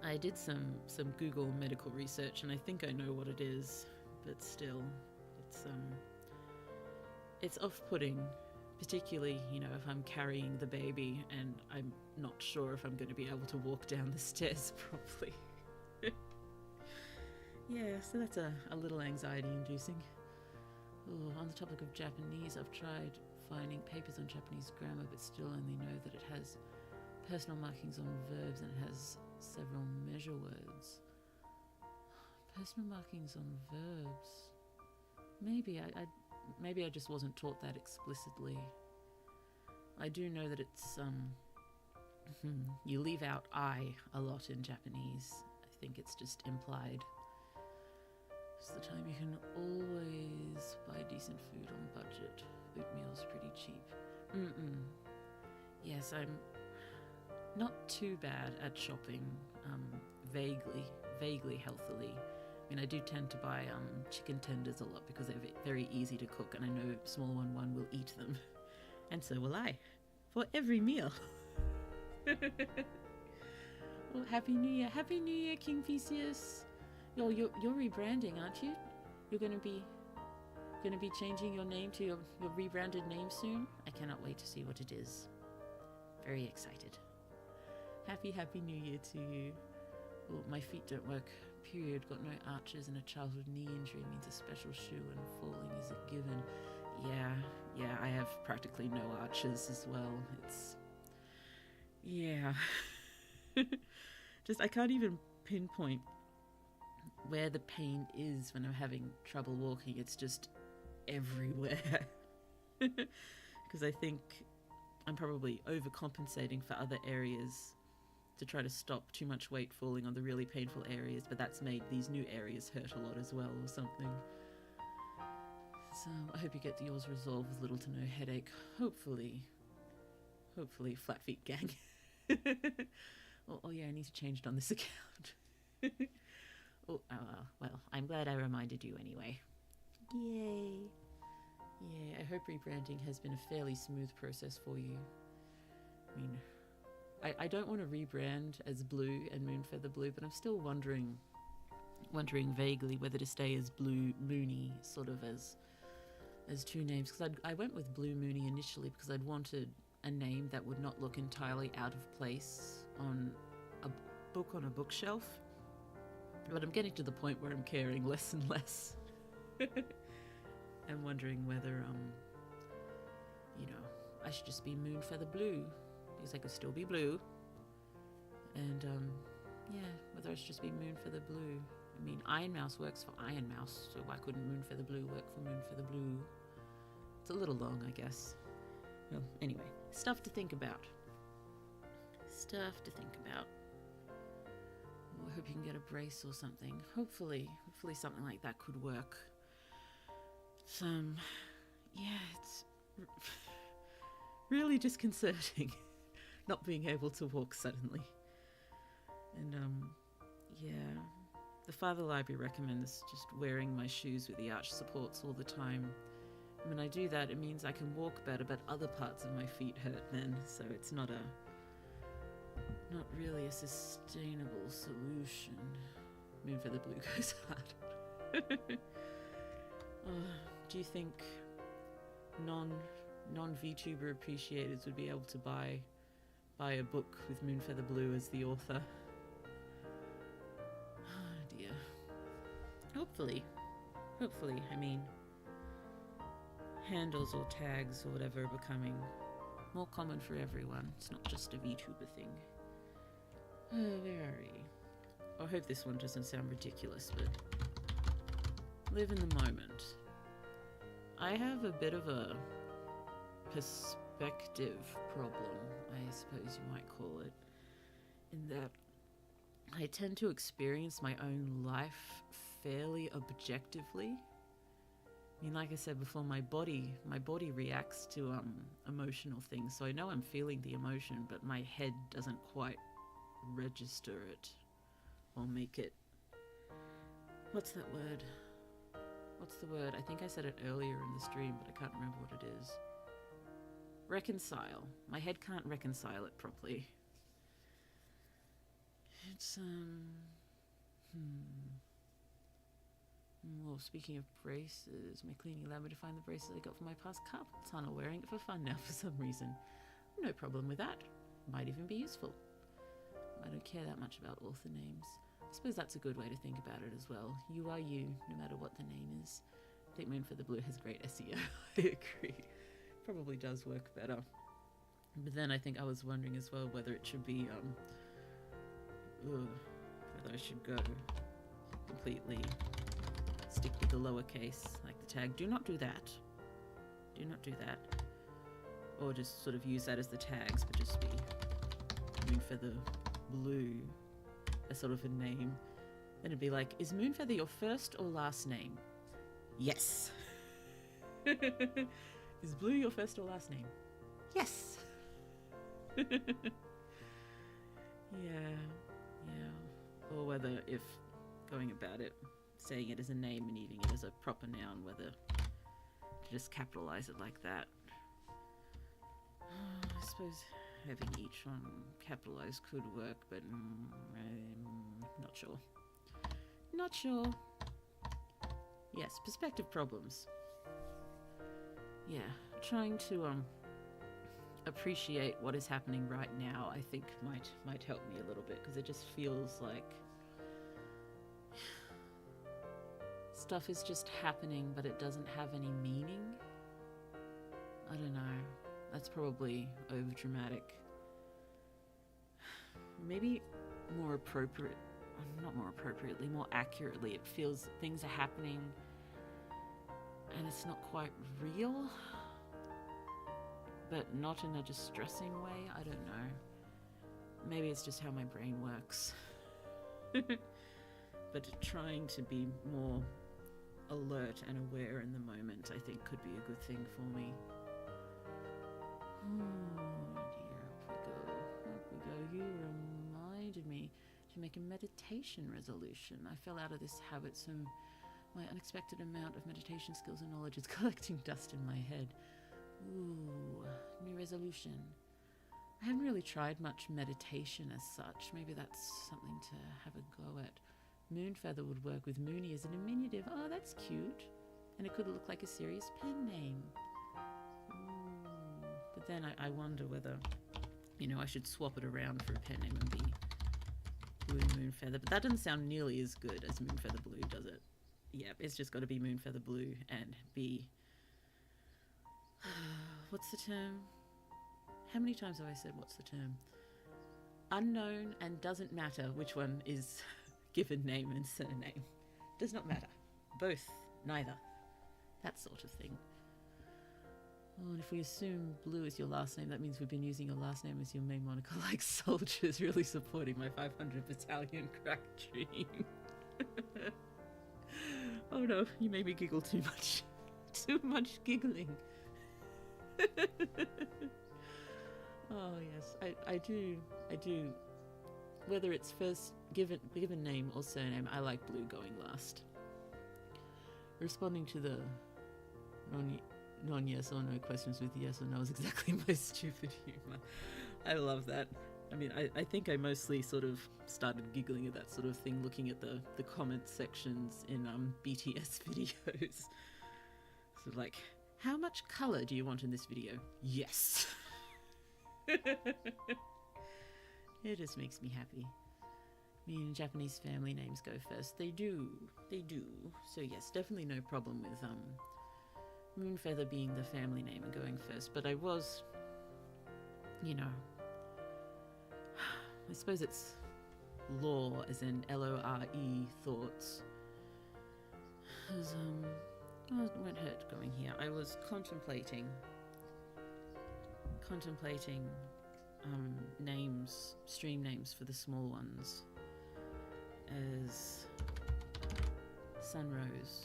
I did some Google medical research and I think I know what it is, but still, it's off-putting, particularly, if I'm carrying the baby and I'm not sure if I'm going to be able to walk down the stairs properly. Yeah, so that's a little anxiety-inducing. On the topic of Japanese, I've tried finding papers on Japanese grammar, but still only know that it has personal markings on verbs and it has several measure words. Personal markings on verbs. Maybe I just wasn't taught that explicitly. I do know that it's you leave out I a lot in Japanese. I think it's just implied. It's the time you can always buy decent food on budget. Oatmeal's pretty cheap. Yes, I'm not too bad at shopping. Vaguely healthily. I mean, I do tend to buy chicken tenders a lot because they're very easy to cook, and I know small one will eat them, and so will I, for every meal. Well, Happy New Year, King Theseus. You're rebranding, aren't you? You're gonna be changing your name to your rebranded name soon. I cannot wait to see what it is. Very excited. Happy New Year to you. Oh, my feet don't work. Period. Got no arches and a childhood knee injury means a special shoe and falling is a given. Yeah, I have practically no arches as well. Just I can't even pinpoint where the pain is when I'm having trouble walking. It's just everywhere. Because I think I'm probably overcompensating for other areas to try to stop too much weight falling on the really painful areas, but that's made these new areas hurt a lot as well or something. So I hope you get yours resolved with little to no headache. Hopefully flat feet gang. Oh yeah, I need to change it on this account. Well, I'm glad I reminded you anyway. Yay. Yeah, I hope rebranding has been a fairly smooth process for you. I mean, I don't want to rebrand as Blue and Moonfeather Blue, but I'm still wondering vaguely whether to stay as Blue Moony, sort of as two names, because I went with Blue Moony initially because I'd wanted a name that would not look entirely out of place on a book on a bookshelf, but I'm getting to the point where I'm caring less and less. I'm wondering whether I should just be Moonfeather Blue, because I could still be blue, and whether I should just be Moonfeather Blue. I mean, Iron Mouse works for Iron Mouse, so why couldn't Moonfeather Blue work for Moonfeather Blue? It's a little long, I guess. Well, anyway, stuff to think about. Oh, I hope you can get a brace or something. Hopefully something like that could work. It's really disconcerting not being able to walk suddenly. And yeah, the Father Library recommends just wearing my shoes with the arch supports all the time. When I do that, it means I can walk better, but other parts of my feet hurt then, so it's not really a sustainable solution. Moonfeather Blue goes hard. Do you think non-VTuber appreciators would be able to buy a book with Moonfeather Blue as the author? Oh dear. Hopefully. I mean, handles or tags or whatever are becoming more common for everyone. It's not just a VTuber thing. Where are we? I hope this one doesn't sound ridiculous, but live in the moment. I have a bit of a perspective problem, I suppose you might call it, in that I tend to experience my own life fairly objectively. I mean, like I said before, my body reacts to emotional things, so I know I'm feeling the emotion, but my head doesn't quite register it or make it. What's that word? What's the word? I think I said it earlier in the stream, but I can't remember what it is. Reconcile. My head can't reconcile it properly. It's Well, speaking of braces, my cleaning allowed me to find the braces I got for my past carpal tunnel, wearing it for fun now for some reason. No problem with that. Might even be useful. I don't care that much about author names. I suppose that's a good way to think about it as well. You are you, no matter what the name is. I think Moonfeather Blue has great SEO. I agree. Probably does work better. But then I think I was wondering as well whether it should be, whether I should go completely stick with the lowercase, like the tag. Do not do that. Do not do that. Or just sort of use that as the tags, but just be Moonfeather Blue, a sort of a name. Then it'd be like, is Moonfeather your first or last name? Yes. Is Blue your first or last name? Yes. Yeah. Or whether, if going about it, saying it as a name and using it as a proper noun, whether to just capitalize it like that. I suppose having each one capitalized could work, but I'm not sure. Not sure. Yes, perspective problems. Yeah, trying to appreciate what is happening right now, I think might help me a little bit, because it just feels like stuff is just happening, but it doesn't have any meaning. I don't know. That's probably over dramatic. Maybe more appropriate, not more appropriately, more accurately, it feels things are happening and it's not quite real, but not in a distressing way. I don't know. Maybe it's just how my brain works. But trying to be more alert and aware in the moment, I think, could be a good thing for me. Oh dear, up we go. You reminded me to make a meditation resolution. I fell out of this habit, so my unexpected amount of meditation skills and knowledge is collecting dust in my head. Ooh, new resolution. I haven't really tried much meditation as such. Maybe that's something to have a go at. Moonfeather would work with Moony as a diminutive. Oh, that's cute. And it could look like a serious pen name. Ooh. But then I wonder whether, I should swap it around for a pen name and be Blue Moonfeather. But that doesn't sound nearly as good as Moonfeather Blue, does it? Yep, it's just got to be Moonfeather Blue and be... what's the term? How many times have I said what's the term? Unknown and doesn't matter which one is given name and surname. Does not matter. Both. Neither. That sort of thing. Oh, and if we assume Blue is your last name, that means we've been using your last name as your main moniker, like soldiers, really supporting my 500 battalion crack dream. Oh no, you made me giggle too much. Too much giggling. Oh yes, I do whether it's first given name or surname, I like blue going last. Responding to the non-yes or no questions with yes or no is exactly my stupid humour. I love that. I mean, I think I mostly sort of started giggling at that sort of thing looking at the comment sections in BTS videos. Sort of like, how much colour do you want in this video? Yes! It just makes me happy. Me and Japanese family names go first. They do. So yes, definitely no problem with Moonfeather being the family name and going first. But I was, you know, I suppose it's lore, as in Lore thoughts. Because, oh, it won't hurt going here. I was contemplating names, stream names for the small ones as Sunrose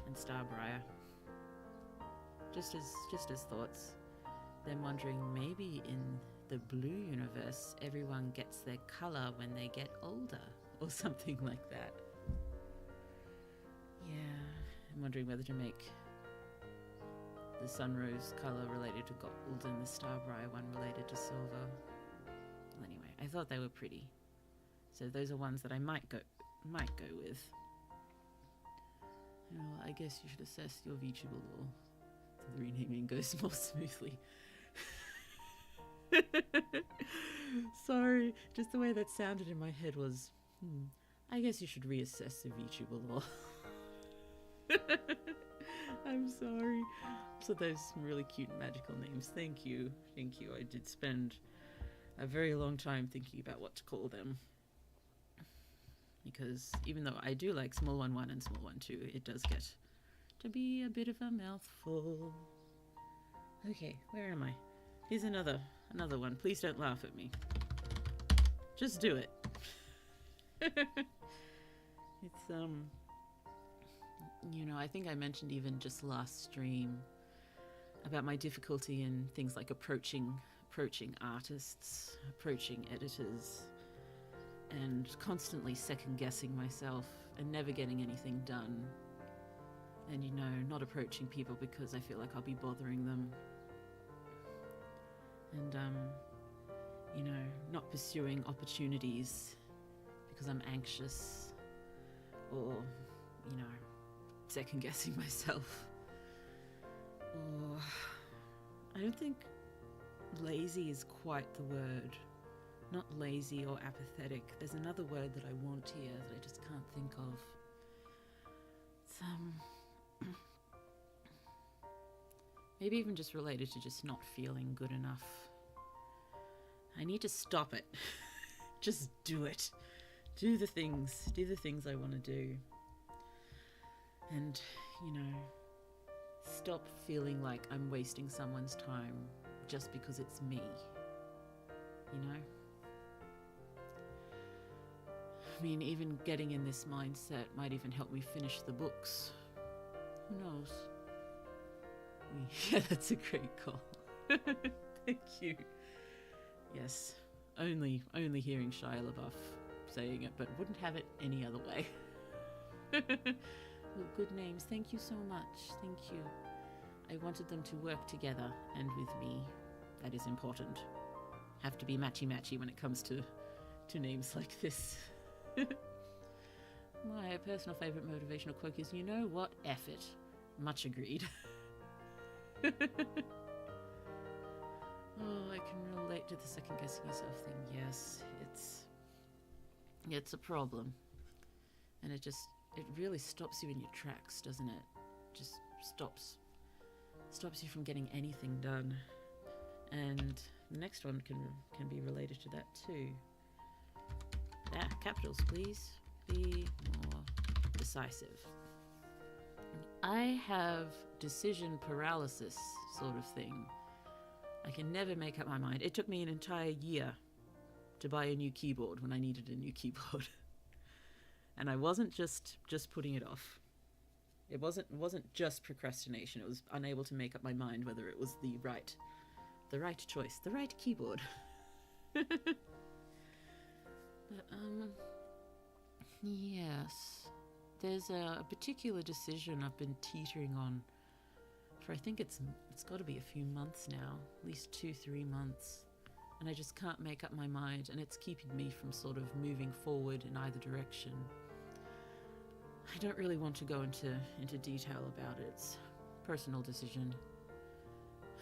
and Starbriar. Just as thoughts. Then wondering maybe in the blue universe everyone gets their colour when they get older or something like that. Yeah, I'm wondering whether to make the Sunrose colour related to gold and the Starbriar one related to silver. Well, anyway, I thought they were pretty. So those are ones that I might go with. Well, I guess you should assess your VTuber lore so the renaming goes more smoothly. Sorry, just the way that sounded in my head was, I guess you should reassess the VTuber lore. I'm sorry. So those really cute magical names. Thank you. I did spend a very long time thinking about what to call them. Because even though I do like Small 1-1 and Small 1-2, it does get to be a bit of a mouthful. Okay, where am I? Here's another one. Please don't laugh at me. Just do it. It's, you know, I think I mentioned even just last stream about my difficulty in things like approaching artists, approaching editors, and constantly second-guessing myself and never getting anything done. And, you know, not approaching people because I feel like I'll be bothering them. And, you know, not pursuing opportunities because I'm anxious or, you know, second-guessing myself. Or I don't think lazy is quite the word. Not lazy or apathetic. There's another word that I want here that I just can't think of. It's, maybe even just related to just not feeling good enough. I need to stop it. Just do it. Do the things I want to do. And, you know, stop feeling like I'm wasting someone's time just because it's me. You know? I mean, even getting in this mindset might even help me finish the books. Who knows? Yeah, that's a great call. Thank you. Yes, only hearing Shia LaBeouf saying it, but wouldn't have it any other way. Well, good names. Thank you so much. Thank you. I wanted them to work together and with me. That is important. Have to be matchy-matchy when it comes to names like this. My personal favourite motivational quote is, you know what? F it. Much agreed. Oh, I can relate to the second guessing yourself thing. Yes, it's a problem. And it really stops you in your tracks, doesn't it? Just stops you from getting anything done. And the next one can be related to that too. Capitals, please. Be more decisive. I have decision paralysis sort of thing. I can never make up my mind. It took me an entire year to buy a new keyboard when I needed a new keyboard. And I wasn't just putting it off. It wasn't just procrastination. It was unable to make up my mind whether it was the right choice, the right keyboard. But, yes. There's a particular decision I've been teetering on for I think it's got to be a few months now, at least 2-3 months. And I just can't make up my mind, and it's keeping me from sort of moving forward in either direction. I don't really want to go into detail about it. It's a personal decision.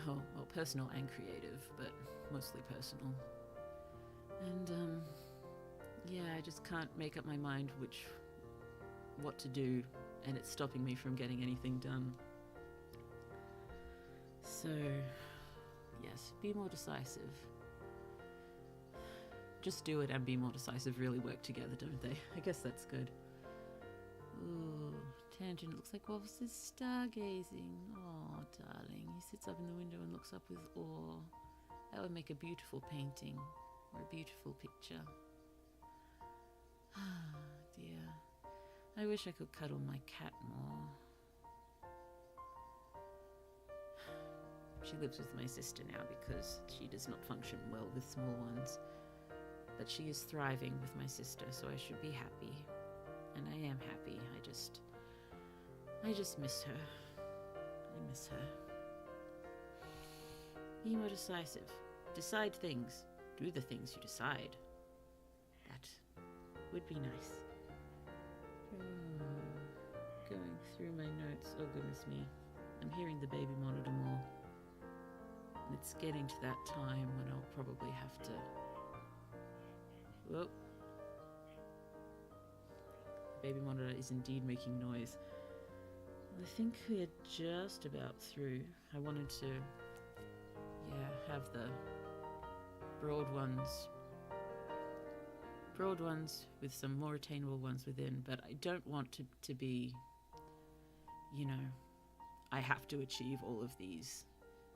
Oh, well, personal and creative, but mostly personal. And, yeah, I just can't make up my mind what to do, and it's stopping me from getting anything done. So, yes, be more decisive. Just do it and be more decisive really work together, don't they? I guess that's good. Ooh, Tangent looks like Wallace is stargazing. Oh, darling. He sits up in the window and looks up with awe. That would make a beautiful painting or a beautiful picture. Ah, dear. I wish I could cuddle my cat more. She lives with my sister now because she does not function well with small ones. But she is thriving with my sister, so I should be happy. And I am happy. I just miss her. I miss her. Be more decisive. Decide things. Do the things you decide. That would be nice. Going through my notes. Oh, goodness me. I'm hearing the baby monitor more. And it's getting to that time when I'll probably have to... Whoa. The baby monitor is indeed making noise. I think we're just about through. I wanted to, have the broad ones with some more attainable ones within, but I don't want to be, I have to achieve all of these.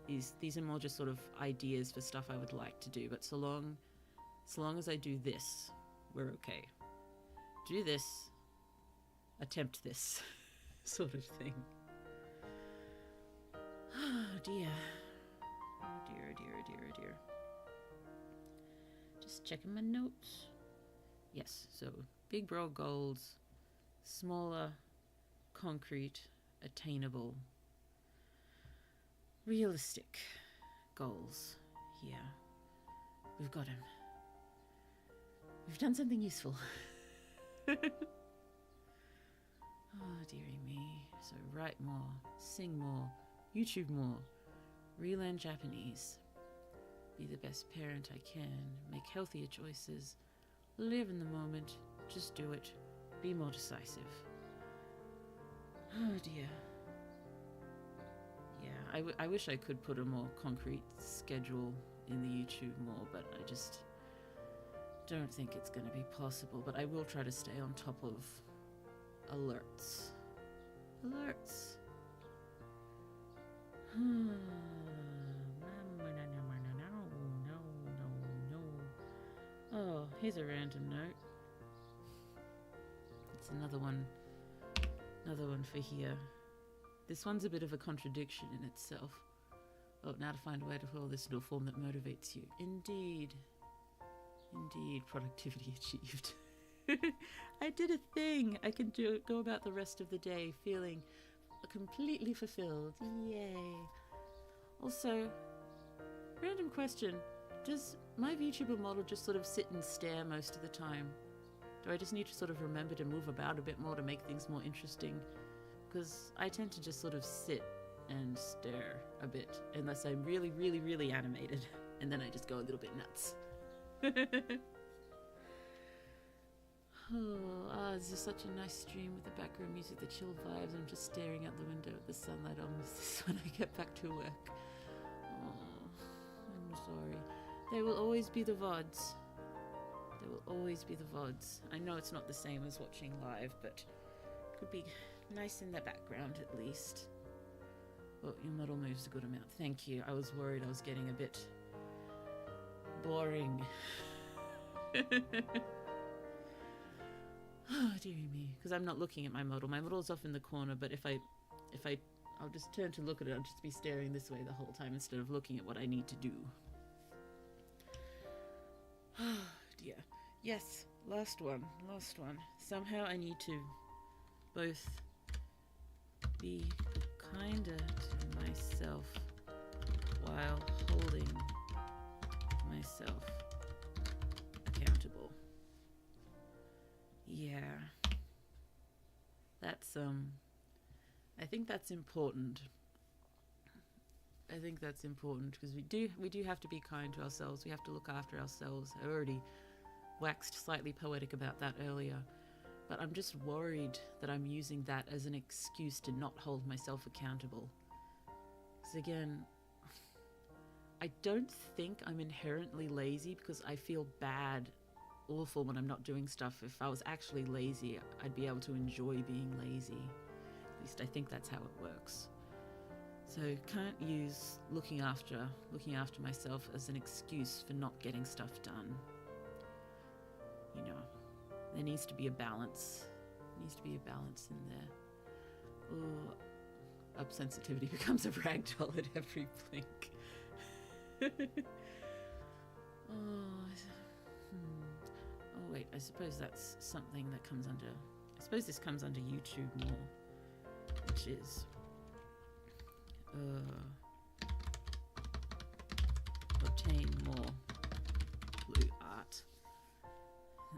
These are more just sort of ideas for stuff I would like to do, but so long as I do this, we're okay. Do this, attempt this, sort of thing. Oh dear. Oh dear, oh dear, oh dear, oh dear. Just checking my notes. Yes, so big broad goals, smaller, concrete, attainable, realistic goals here. We've got him. We've done something useful. Oh, dearie me. So write more, sing more, YouTube more, relearn Japanese, be the best parent I can, make healthier choices, live in the moment, just do it, be more decisive. Oh dear. Yeah, I wish I could put a more concrete schedule in the YouTube more, but I just don't think it's going to be possible. But I will try to stay on top of alerts. Alerts. Oh, here's a random note. It's another one for here. This one's a bit of a contradiction in itself. Oh, now to find a way to put all this into a form that motivates you. Indeed, productivity achieved. I did a thing. I can go about the rest of the day feeling completely fulfilled. Yay. Also, random question. Does my VTuber model just sort of sit and stare most of the time? Do I just need to sort of remember to move about a bit more to make things more interesting? Because I tend to just sort of sit and stare a bit, unless I'm really, really, really animated, and then I just go a little bit nuts. This is such a nice stream with the background music, the chill vibes. I'm just staring out the window at the sunlight. I'll miss this when I get back to work. I'm sorry. There will always be the VODs. There will always be the VODs. I know it's not the same as watching live, but it could be nice in the background at least. Well, your model moves a good amount. Thank you. I was worried I was getting a bit boring. Oh, dearie me. Because I'm not looking at my model. My model's off in the corner, but if I'll just turn to look at it, I'll just be staring this way the whole time instead of looking at what I need to do. Oh dear. Yes, last one. Somehow I need to both be kinder to myself while holding myself accountable. Yeah. That's I think that's important. Because we do have to be kind to ourselves. We have to look after ourselves. I already waxed slightly poetic about that earlier, but I'm just worried that I'm using that as an excuse to not hold myself accountable. Because again, I don't think I'm inherently lazy, because I feel awful when I'm not doing stuff. If I was actually lazy, I'd be able to enjoy being lazy. At least I think that's how it works. So can't use looking after myself as an excuse for not getting stuff done. You know, there needs to be a balance. In there. Ooh, up sensitivity becomes a ragdoll at every blink. Oh wait, I suppose that's something that comes under... I suppose this comes under YouTube more, which is... obtain more blue art.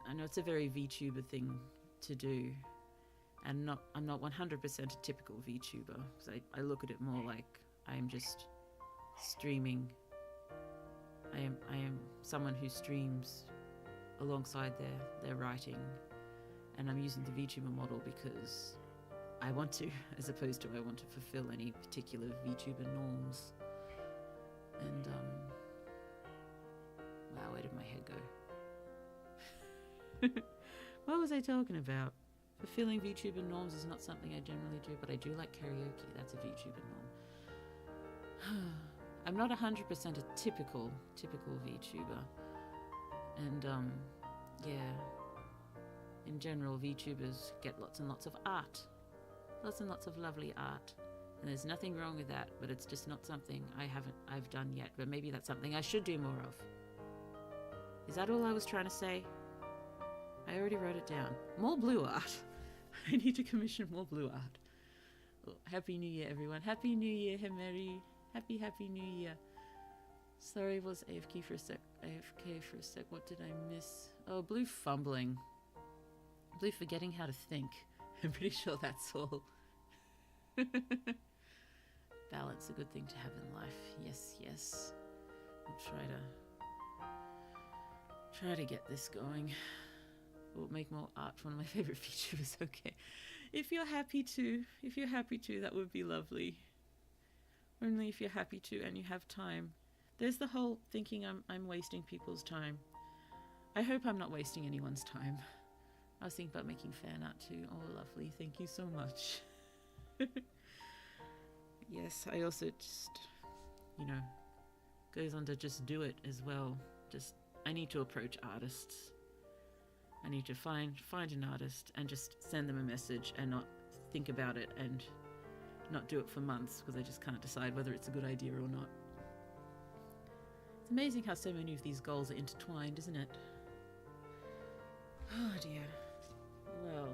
I know it's a very VTuber thing to do, and I'm not 100% a typical VTuber, because I look at it more like I am just streaming. I am someone who streams alongside their writing, and I'm using the VTuber model because I want to, as opposed to I want to fulfill any particular VTuber norms. And wow, where did my head go? What was I talking about? Fulfilling VTuber norms is not something I generally do, but I do like karaoke. That's a VTuber norm. I'm not 100% a typical VTuber, and yeah, in general, VTubers get lots and lots of art. Lots and lots of lovely art, and there's nothing wrong with that, but it's just not something I've done yet, but maybe that's something I should do more of. Is that all I was trying to say? I already wrote it down. More blue art. I need to commission more blue art. Oh, Happy New Year, everyone. Happy New Year, Hemeri. Happy New Year. Sorry, was AFK for a sec. What did I miss? Oh, Blue fumbling. Blue forgetting how to think. I'm pretty sure that's all. Balance, a good thing to have in life. Yes. I'll try to get this going. We'll make more art for one of my favorite VTubers. Okay. If you're happy to, that would be lovely. Only if you're happy to and you have time. There's the whole thinking I'm wasting people's time. I hope I'm not wasting anyone's time. I was thinking about making fan art too. Oh, lovely. Thank you so much. Yes, I also just, goes on to just do it as well. I need to approach artists. I need to find an artist and just send them a message and not think about it and not do it for months, because I just can't decide whether it's a good idea or not. It's amazing how so many of these goals are intertwined, isn't it? Oh dear. Well,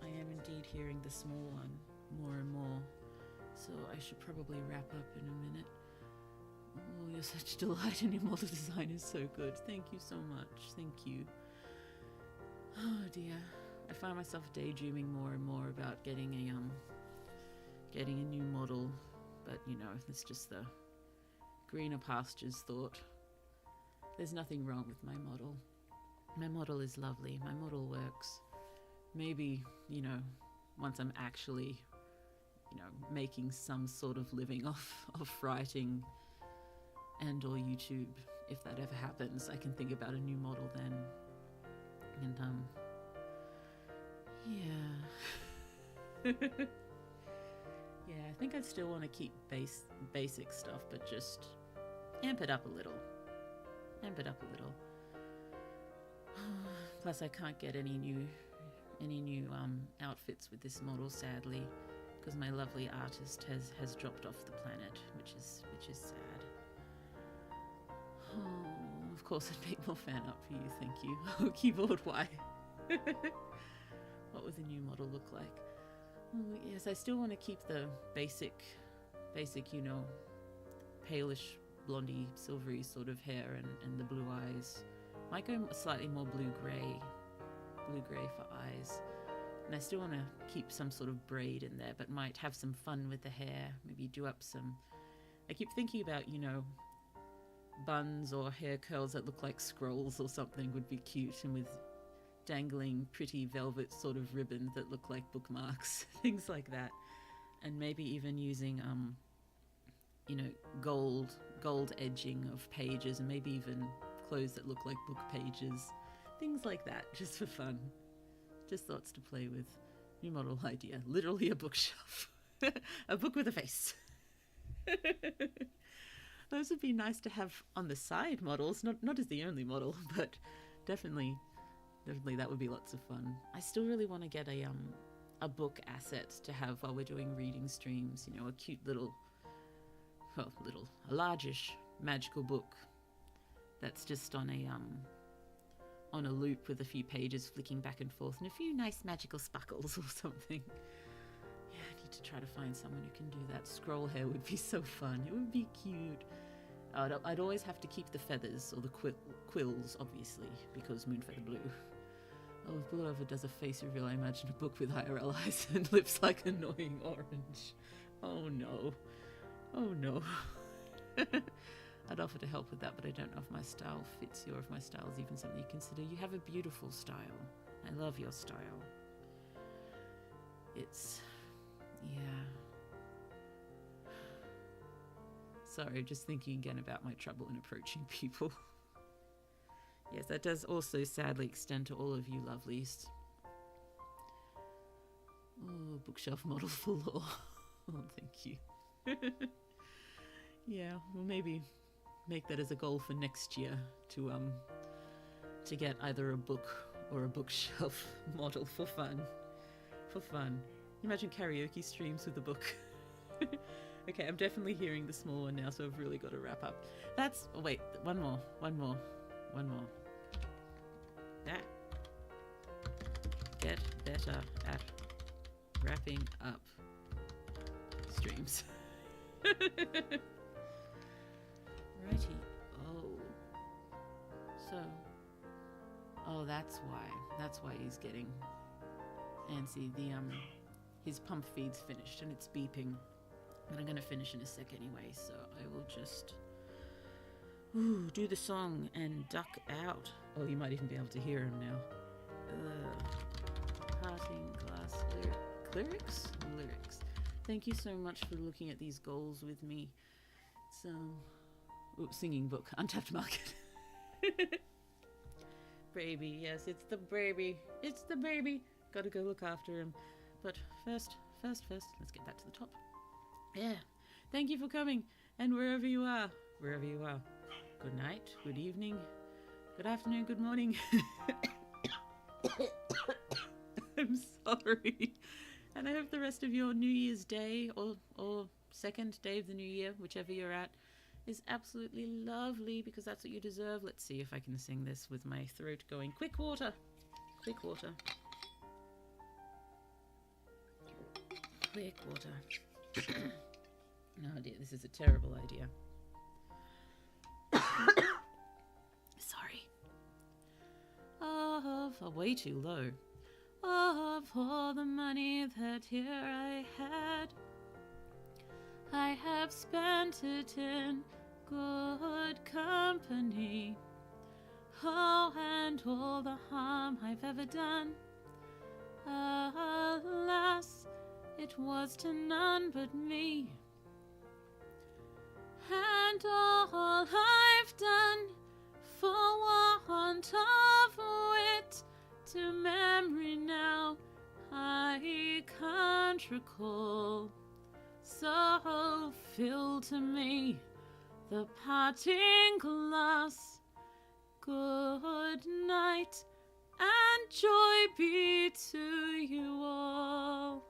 I am indeed hearing the small one more and more, so I should probably wrap up in a minute. Oh, you're such a delight, and your model design is so good. Thank you so much. Thank you. Oh dear. I find myself daydreaming more and more about getting a new model, but it's just the greener pastures thought. There's nothing wrong with my model. My model is lovely. My model works. Maybe, once I'm actually, making some sort of living off writing and or YouTube, if that ever happens, I can think about a new model then. And, yeah. Yeah, I think I still want to keep basic stuff, but just amp it up a little. Plus, I can't get any new outfits with this model, sadly, because my lovely artist has dropped off the planet, which is sad. Oh, of course, I'd make more fan art for you, thank you. Oh, keyboard, why? What would the new model look like? Oh, yes, I still want to keep the basic, you know, palish, blondie, silvery sort of hair and the blue eyes. Might go slightly more blue-grey for eyes. And I still want to keep some sort of braid in there, but might have some fun with the hair. Maybe do up some... I keep thinking about, you know, buns or hair curls that look like scrolls or something would be cute, and with dangling pretty velvet sort of ribbons that look like bookmarks, things like that. And maybe even using, you know, gold edging of pages, and maybe even clothes that look like book pages. Things like that, just for fun. Just thoughts to play with. New model idea. Literally a bookshelf. A book with a face. Those would be nice to have on the side models, not as the only model, but definitely that would be lots of fun. I still really want to get a book asset to have while we're doing reading streams, you know, a cute little, a largish magical book that's just on a loop with a few pages flicking back and forth and a few nice magical sparkles or something. Yeah, I need to try to find someone who can do that. Scroll hair would be so fun. It would be cute. I'd always have to keep the feathers, or the quills, obviously, because Moonfeather Blue. Oh, if Bullover does a face reveal, I imagine a book with IRL eyes and lips like annoying orange. Oh no. Oh no. I'd offer to help with that, but I don't know if my style fits you or if my style is even something you consider. You have a beautiful style. I love your style. It's... yeah. Sorry, just thinking again about my trouble in approaching people. Yes, that does also sadly extend to all of you lovelies. Oh, bookshelf model for law. Oh, thank you. Yeah, well, maybe make that as a goal for next year to get either a book or a bookshelf model for fun. For fun. Imagine karaoke streams with a book. Okay, I'm definitely hearing the small one now, so I've really got to wrap up. That's... oh, wait, one more. That. Get better at wrapping up streams. Righty. Oh. So. Oh, that's why he's getting antsy. His pump feed's finished and it's beeping. But I'm gonna finish in a sec anyway, so I will just do the song and duck out. Oh, you might even be able to hear him now. Parting glass lyrics. Thank you so much for looking at these goals with me. It's singing book, Untapped Market. Baby, yes, it's the baby. Gotta go look after him. But first, let's get back to the top. Yeah, thank you for coming, and wherever you are, good night, good evening, good afternoon, good morning. I'm sorry. And I hope the rest of your New Year's Day, or second day of the new year, whichever you're at, is absolutely lovely, because that's what you deserve. Let's see if I can sing this with my throat going. Quick water. Oh dear, this is a terrible idea. Sorry. Way too low. Of all the money that here I had, I have spent it in good company. Oh, and all the harm I've ever done, alas, it was to none but me. And all I've done for want of wit, to memory now I can't recall. So fill to me the parting glass. Good night and joy be to you all.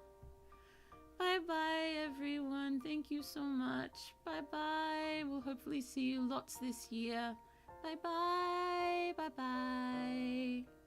Bye-bye, everyone. Thank you so much. Bye-bye. We'll hopefully see you lots this year. Bye bye. Bye bye.